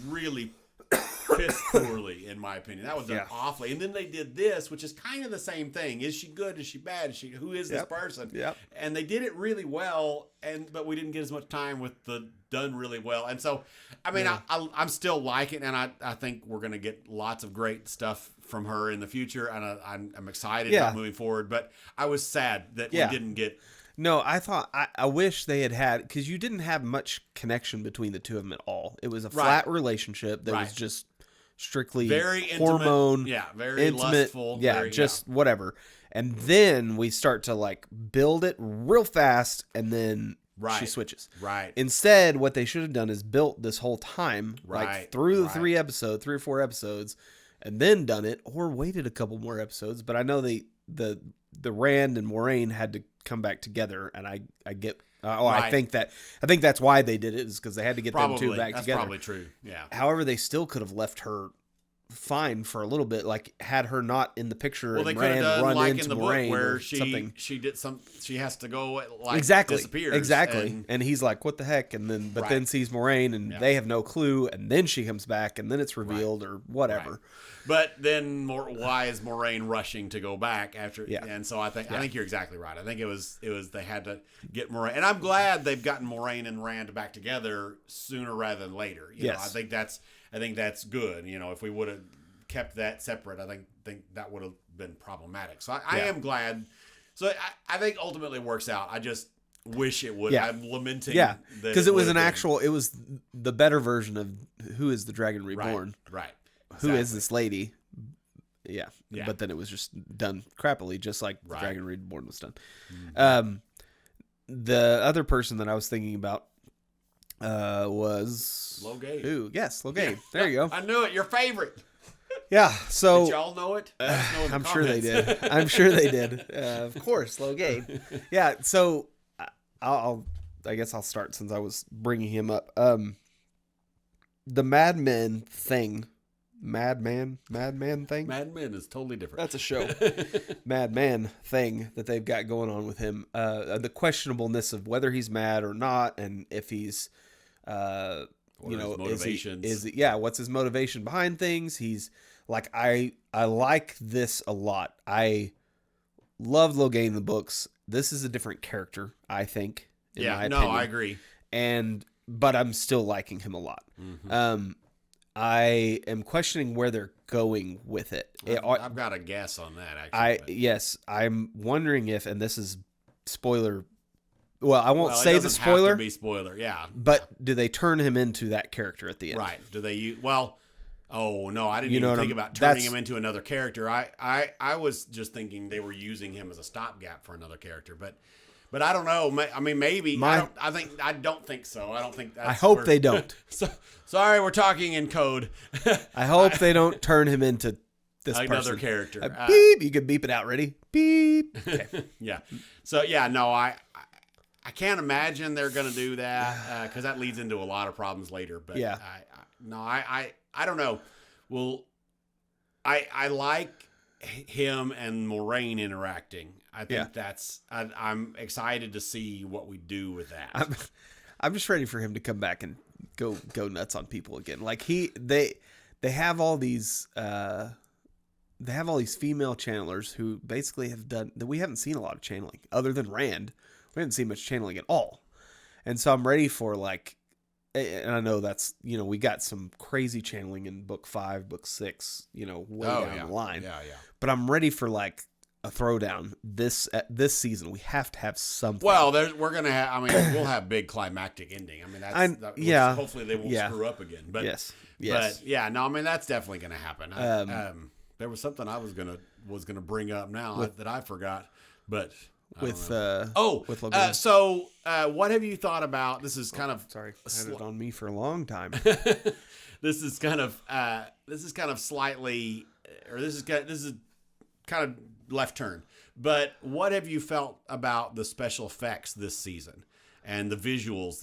really piss poorly, in my opinion. That was done awfully. And then they did this, which is kind of the same thing. Is she good? Is she bad? Who is this person? Yep. And they did it really well, but we didn't get as much time with the done really well. And so, I mean, I'm still liking it, and I think we're going to get lots of great stuff from her in the future, and I'm excited about moving forward. But I was sad that we didn't get... No, I wish they had, because you didn't have much connection between the two of them at all. It was a flat relationship that was just strictly very hormone, very intimate, lustful, whatever. And then we start to like build it real fast, and then she switches. Right. Instead, what they should have done is built this whole time, like through the 3 or 4 episodes, and then done it, or waited a couple more episodes. But I know the Rand and Moiraine had to come back together, and I get. I think that's why they did it, is because they had to get them two back together. That's probably true. Yeah. However, they still could have left her fine for a little bit, like had her not in the picture. Well, they could have done like in the book where she did some. She has to go like disappears and he's like, what the heck? And then then sees Moiraine, and they have no clue, and then she comes back, and then it's revealed or whatever. Right. But then why is Moiraine rushing to go back after? Yeah. And so I think you're exactly right. I think it was they had to get Moiraine, and I'm glad they've gotten Moiraine and Rand back together sooner rather than later. You know, I think that's good. If we would have kept that separate, I think that would have been problematic. So I am glad. So I think ultimately it works out. I just wish it would. I'm lamenting. Yeah, because it was it was the better version of Who is the Dragon Reborn. Right. Who is this lady? Yeah. But then it was just done crappily, just like the Dragon Reborn was done. Mm-hmm. The other person that I was thinking about was Logain. Who? Yes, Logain. Yeah. There you go. I knew it. Your favorite. Yeah. So did y'all know it? I'm sure they did. I'm sure they did. Of course, Logain. Yeah. So I guess I'll start since I was bringing him up. The Madman thing. Madman thing? Mad Men is totally different. That's a show. Madman thing that they've got going on with him. The questionableness of whether he's mad or not, and if he's, his motivations. What's his motivation behind things? He's like, I like this a lot. I love Logain in the books. This is a different character, I think. In my opinion. I agree. But I'm still liking him a lot. Mm-hmm. I am questioning where they're going with it. I've got a guess on that, actually. I'm wondering if, and this is spoiler. Well, I won't say the spoiler. It doesn't have to be spoiler, yeah. But do they turn him into that character at the end? Right. Do they? Well, Oh no, I didn't You know even what think I'm- about turning that's- him into another character. I was just thinking they were using him as a stopgap for another character, but I don't know. I mean, maybe. I don't think so. I don't think. That's I hope they don't. So, sorry, we're talking in code. I hope they don't turn him into this Another person. character. Beep. You can beep it out. Ready? Beep. Okay. Yeah. So yeah, no, I can't imagine they're going to do that because that leads into a lot of problems later. But Yeah. I don't know. Well, I like him and Moiraine interacting. I think I'm excited to see what we do with that. I'm just ready for him to come back and go nuts on people again. Like they have all these female channelers who basically have done that. We haven't seen a lot of channeling other than Rand. We haven't seen much channeling at all. And so I'm ready for like, and I know that's, we got some crazy channeling in book 5, book 6, way down the line. Yeah. But I'm ready for like a throwdown this season. We have to have something. Well, we're gonna have. I mean, we'll have big climactic ending. I mean, hopefully they won't screw up again. But yes. But yeah, no. I mean, that's definitely gonna happen. There was something I was gonna bring up now that I forgot, but. With Logain. So what have you thought about? This is kind of sorry, I had it on me for a long time. This is kind of slightly, or this is kind of left turn. But what have you felt about the special effects this season and the visuals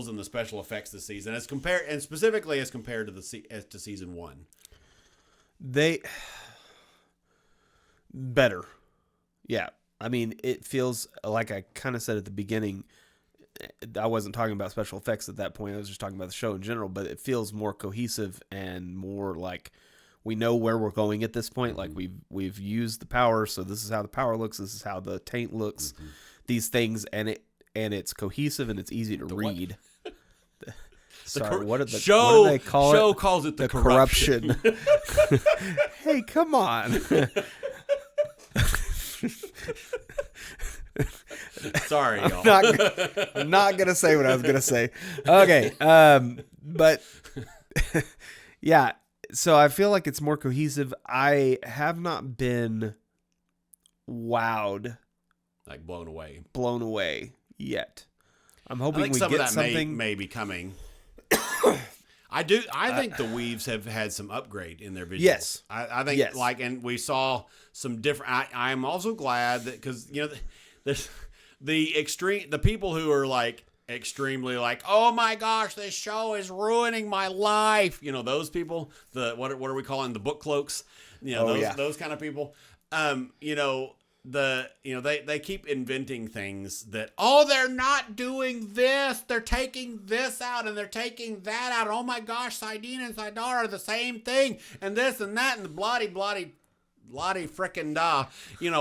and the special effects this season as specifically as compared to season 1? They better, yeah. I mean, it feels like I kind of said at the beginning, I wasn't talking about special effects at that point. I was just talking about the show in general, but it feels more cohesive and more like we know where we're going at this point. Like we've used the power. So this is how the power looks. This is how the taint looks, these things. And it's cohesive and it's easy to read. Sorry, what do they call it? Show calls it the corruption. Hey, come on. Sorry, y'all. I'm not gonna say what I was gonna say. Okay, but yeah. So I feel like it's more cohesive. I have not been wowed, like blown away yet. I'm hoping I think we some get of that something. may be coming. I think the Weaves have had some upgrade in their visuals. Yes. I think and we saw some different. I'm also glad that because there's the people who are like extremely like, oh my gosh, this show is ruining my life. Those people. What are we calling the book cloaks? Those kind of people. They keep inventing things that, they're not doing this. They're taking this out and they're taking that out. Oh my gosh, Sidene and Sidar are the same thing. And this and that and the bloody frickin' da,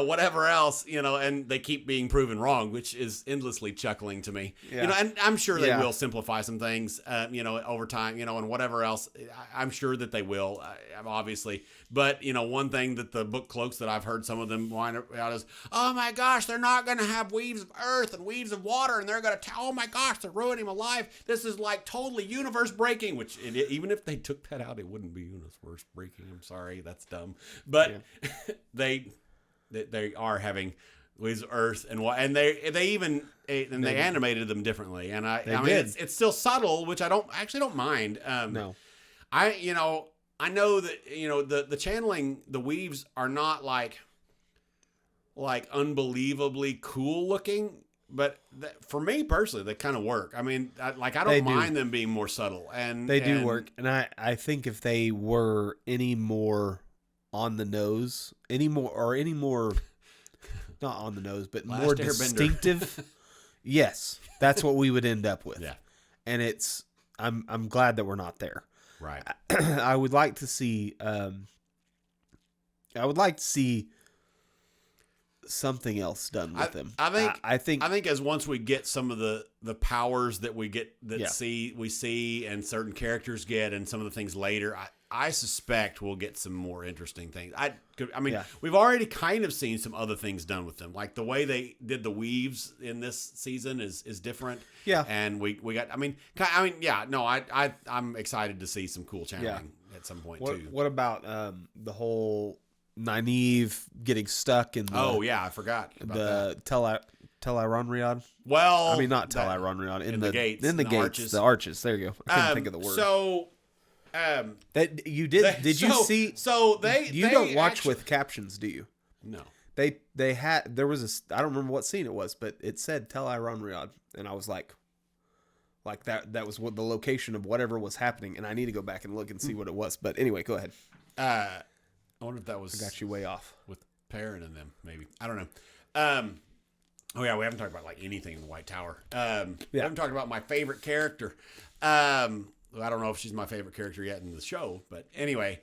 whatever else, and they keep being proven wrong, which is endlessly chuckling to me. Yeah. And I'm sure they will simplify some things, over time, and whatever else. I'm sure that they will, obviously. But, one thing that the book cloaks that I've heard some of them whine about is, oh my gosh, they're not going to have weaves of earth and weaves of water, and they're going to tell, oh my gosh, they're ruining my life. This is like totally universe breaking, which even if they took that out, it wouldn't be universe breaking. I'm sorry, that's dumb. But they are having weaves of earth and they animated them differently, and I mean it's still subtle, which I don't mind. No, I know that the channeling, the weaves are not like unbelievably cool looking, but for me personally, they kind of work. I mean, I don't mind them being more subtle, and they do work. And I think if they were any more on the nose, any more not on the nose, but Last more Airbender. distinctive, yes, that's what we would end up with. Yeah, and I'm glad that we're not there. right. I would like to see. Something else done with them. I think as once we get some of the powers that we get we see and certain characters get and some of the things later, I suspect we'll get some more interesting things. I mean, Yeah. we've already kind of seen some other things done with them. Like the way they did the weaves in this season is different. Yeah. And we got, yeah, no, I'm excited to see some cool channeling at some point too. What about the whole Nynaeve getting stuck in the, I forgot about that. Tel'aran'rhiod? Well, I mean, not Tel'aran'rhiod. In the gates. In the gates. Arches. The arches. There you go. I couldn't think of the word. So... that you did. Did you see? So You don't watch with captions, do you? No. They had. There was I don't remember what scene it was, but it said Tel'aran'rhiod, and I was like that was what the location of whatever was happening, and I need to go back and look and see what it was. But anyway, go ahead. I wonder if that was. I got you way off with Perrin and them. Maybe I don't know. Oh yeah, we haven't talked about like anything in the White Tower. We haven't talked about my favorite character. I don't know if she's my favorite character yet in the show, but anyway,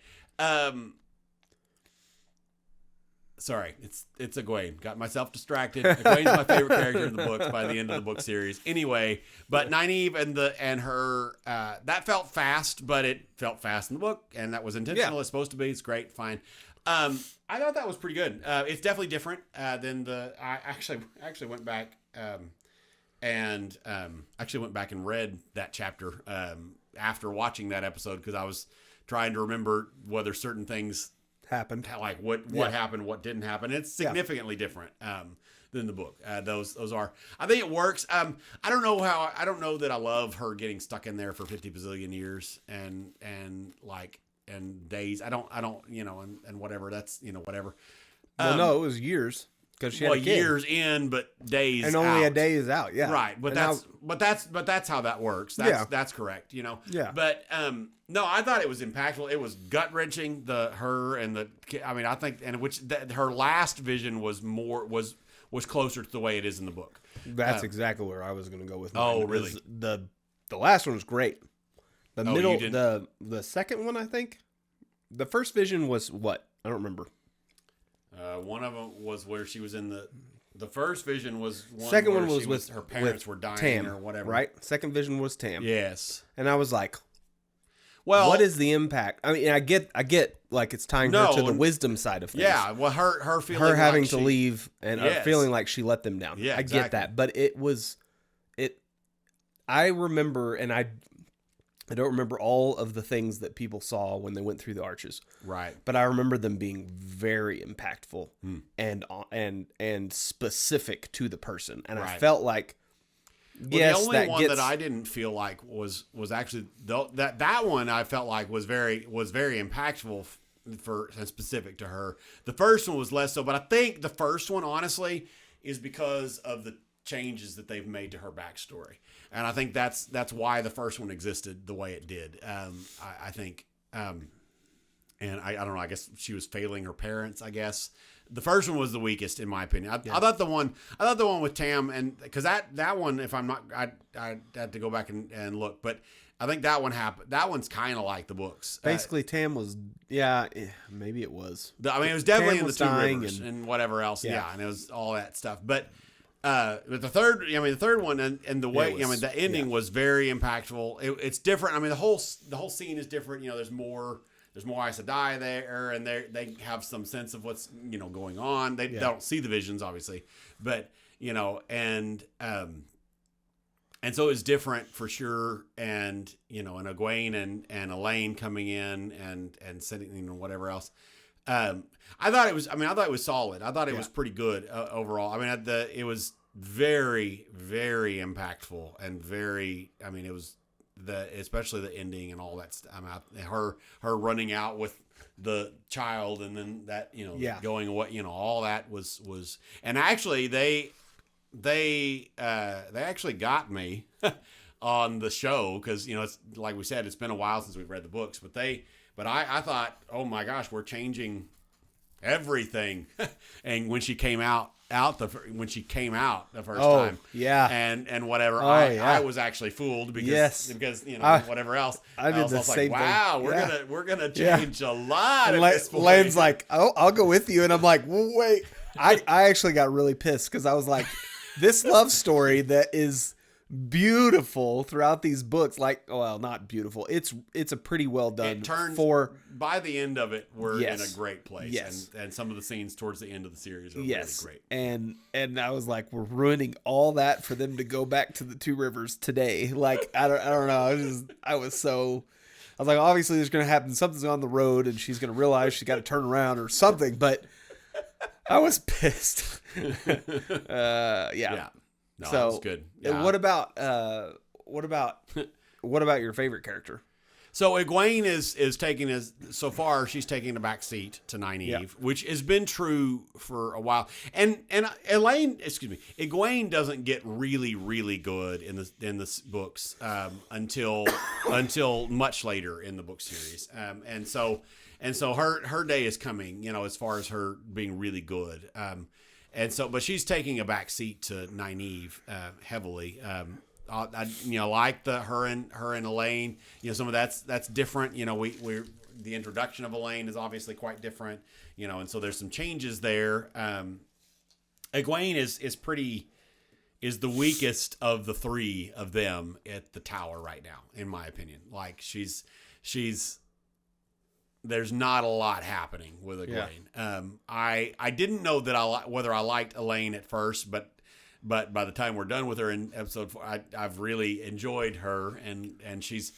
sorry, it's Egwene. Got myself distracted. Egwene's my favorite character in the books by the end of the book series. Anyway, but Nynaeve and her that felt fast, but it felt fast in the book, and that was intentional. It's supposed to be. It's great, fine. I thought that was pretty good. It's definitely different than the. I actually went back and read that chapter after watching that episode because I was trying to remember whether certain things happened, like what happened, what didn't happen. It's significantly different than the book. Those are. I think it works. I don't know that I love her getting stuck in there for 50 bazillion years and days. I don't and whatever. That's whatever. Well, no, it was years. Because she had a kid. Years in, but days and only out. a day is out. Yeah, right. But that's how that works. That's correct. Yeah. But no, I thought it was impactful. It was gut wrenching. Her last vision was closer to the way it is in the book. That's exactly where I was going to go with mine. Oh, really? The last one was great. The middle, you didn't? the second one, I think. The first vision was what? I don't remember. One of them was where she was in the first vision was one. Second where one was with her parents were dying Tam, or whatever. Right? Second vision was Tam. Yes. And I was like, well, what is the impact? I mean, I get like it's tying her to the wisdom side of things. Yeah. Well, her feeling her having like to leave and feeling like she let them down. Yeah, I get that, but I remember, and I don't remember all of the things that people saw when they went through the arches. Right. But I remember them being very impactful and specific to the person. And I felt like, the only one that I didn't feel like was actually that one I felt like was very impactful for and specific to her. The first one was less so, but I think the first one honestly is because of the changes that they've made to her backstory. And I think that's why the first one existed the way it did. I think, and I don't know, I guess she was failing her parents, I guess. The first one was the weakest in my opinion. I thought the one with Tam, and because that one, if I'm not, I had to go back and look, but I think that one happened. That one's kind of like the books. Basically, Tam was, maybe it was. It was definitely Tam in the Two Rivers and whatever else. Yeah, and it was all that stuff. But the third one and the way, the ending was very impactful. It's different. I mean, the whole scene is different. There's more Aes Sedai there, and they have some sense of what's going on. They don't see the visions, obviously, but and so it's different for sure. And and Egwene and Elaine coming in and sending whatever else. I thought it was solid. I thought it was pretty good overall. I mean, it was very, very impactful and very. I mean, it was especially the ending and all that stuff. I mean, her running out with the child and then that going away. All that was. And actually, they actually got me on the show because it's like we said, it's been a while since we've read the books, but I thought, oh my gosh, we're changing everything. And when she came out the first time, and whatever, I was actually fooled because whatever else. I did the same thing. Wow, we're gonna change a lot. And at this point. Lane's like, oh, I'll go with you, and I'm like, well, wait. I actually got really pissed because I was like, this love story that is beautiful throughout these books. Like, well, not beautiful. It's a pretty well done. It turns by the end of it, we're in a great place. Yes. And some of the scenes towards the end of the series are yes. really great. And I was like, we're ruining all that for them to go back to the Two Rivers today. Like, I don't know. I was like, obviously there's going to happen. Something's on the road and she's going to realize she's got to turn around or something. But I was pissed. Yeah. No, so that was good. Yeah. What about your favorite character? So Egwene is taking so far she's taking a back seat to Nynaeve, which has been true for a while. And Egwene doesn't get really, really good in the books until much later in the book series. And so her day is coming, as far as her being really good. But she's taking a back seat to Nynaeve heavily. I like her and Elaine. Some of that's different. We're the introduction of Elaine is obviously quite different. And so there's some changes there. Egwene is the weakest of the three of them at the tower right now, in my opinion. Like she's there's not a lot happening with Egwene. Yeah. I didn't know that whether I liked Elaine at first, but by the time we're done with her in episode 4, I've really enjoyed her, and she's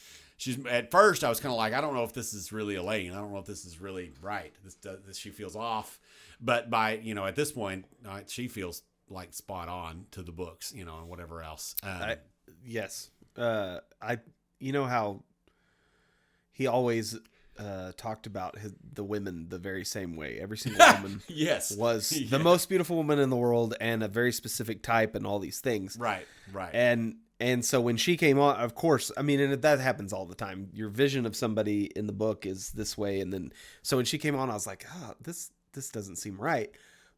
at first I was kind of like, I don't know if this is really Elaine. I don't know if this is really right. This she feels off, but by at this point she feels like spot on to the books, and whatever else. Yes, how he always talked about the women the very same way. Every single woman was the most beautiful woman in the world and a very specific type and all these things. Right. And so when she came on, of course, I mean, and that happens all the time. Your vision of somebody in the book is this way. And then, so when she came on, I was like, this doesn't seem right.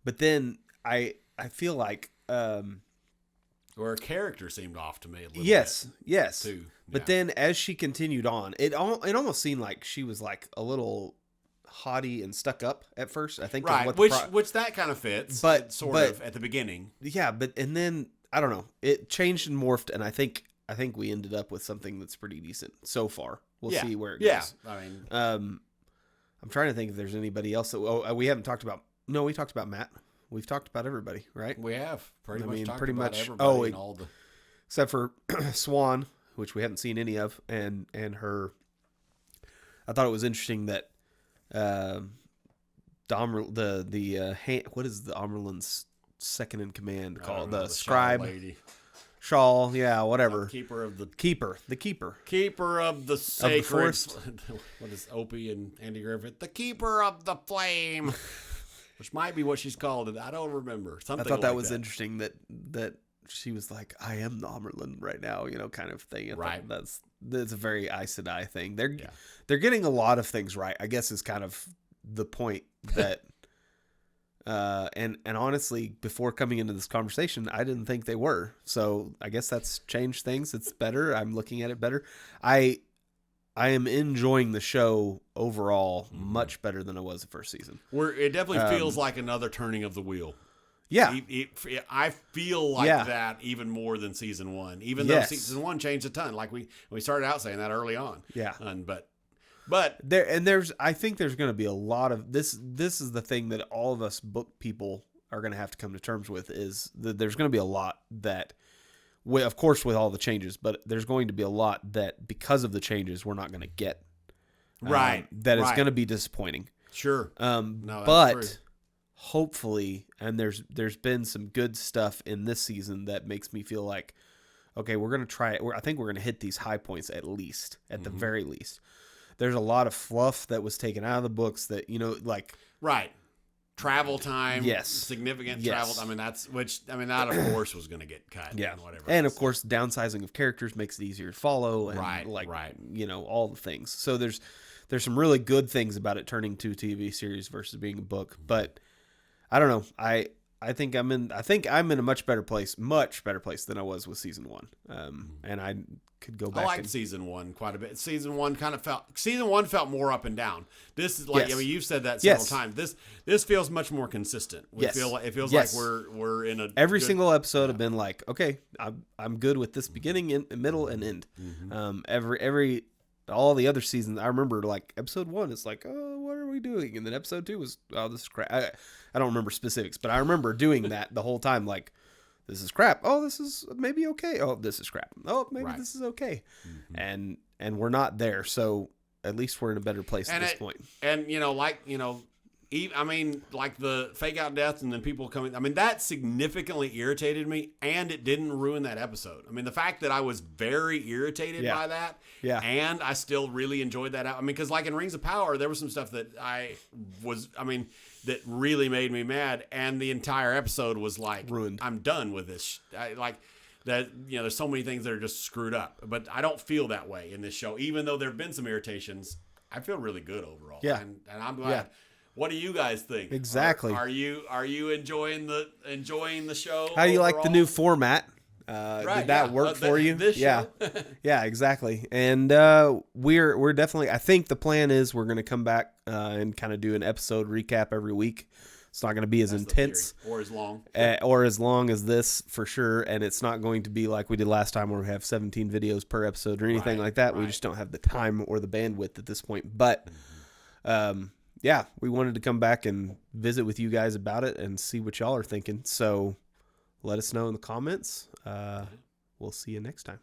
But then I feel like, or her character seemed off to me a little bit. Yes. Too. But then as she continued on, it almost seemed like she was like a little haughty and stuck up at first. I think right, which that kind of fits, but sort of at the beginning. Yeah, and then I don't know, it changed and morphed, and I think we ended up with something that's pretty decent so far. We'll see where it goes. Yeah, I mean, I'm trying to think if there's anybody else that we haven't talked about. No, we talked about Matt. We've talked about everybody, right? We have pretty much everybody and all the except for Swan, which we haven't seen any of, and her. I thought it was interesting that what is the Amerlin's second in command called? The scribe. Shawl, yeah, whatever. Keeper of the keeper of the sacred forest. What is Opie and Andy Griffith? The keeper of the flame. Which might be what she's called. I don't remember. Something I thought that was interesting that she was like, I am the Amerlin right now, kind of thing. Right. That's a very Aes Sedai thing. They're getting a lot of things right, I guess, is kind of the point that and honestly, before coming into this conversation, I didn't think they were. So I guess that's changed things. It's better. I'm looking at it better. I am enjoying the show overall much better than it was the first season. It definitely feels like another turning of the wheel. Yeah. I feel like that even more than season 1, even though season 1 changed a ton. Like we started out saying that early on. Yeah. But I think there's going to be a lot of this. This is the thing that all of us book people are going to have to come to terms with, is that there's going to be a lot that, of course, with all the changes, but there's going to be a lot that because of the changes we're not going to get. That is going to be disappointing. Sure. But true. Hopefully, and there's been some good stuff in this season that makes me feel like, okay, we're going to try it. I think we're going to hit these high points at the very least. There's a lot of fluff that was taken out of the books that, right. Travel time, significant travel. I mean, that of course was going to get cut. Yeah, and whatever. And of course, downsizing of characters makes it easier to follow. And right. All the things. So there's some really good things about it turning to a TV series versus being a book. But I don't know. I think I'm in a much better place than I was with season 1. And I could go back. I liked season 1 quite a bit. Season 1 felt more up and down. This is like, Yes. I mean, you've said that several Yes. times. This feels much more consistent. Yes. It feels Yes. like we're in a Every good- single episode have been like, okay, I'm good with this beginning, middle, and end. All the other seasons, I remember like episode 1 is like, oh, what are we doing? And then episode 2 was, oh, this is crap. I don't remember specifics, but I remember doing that the whole time. Like, this is crap. Oh, this is maybe okay. Oh, this is crap. Oh, maybe Right. this is okay. And we're not there. So at least we're in a better place at this point. And I mean, like the fake out deaths and then people coming. I mean, that significantly irritated me, and it didn't ruin that episode. I mean, the fact that I was very irritated by that, and I still really enjoyed that. I mean, because like in Rings of Power, there was some stuff that that really made me mad, and the entire episode was like ruined. I'm done with this. There's so many things that are just screwed up, but I don't feel that way in this show. Even though there have been some irritations, I feel really good overall. Yeah. And I'm glad. Yeah. What do you guys think? Exactly. Are you enjoying the show? How do you like the overall? new format? Did that work for you? This show? Yeah, exactly. And we're definitely. I think the plan is we're going to come back and kind of do an episode recap every week. It's not going to be as intense or as long as this for sure, and it's not going to be like we did last time where we have 17 videos per episode or anything like that. We just don't have the time or the bandwidth at this point. But yeah, we wanted to come back and visit with you guys about it and see what y'all are thinking. So let us know in the comments. We'll see you next time.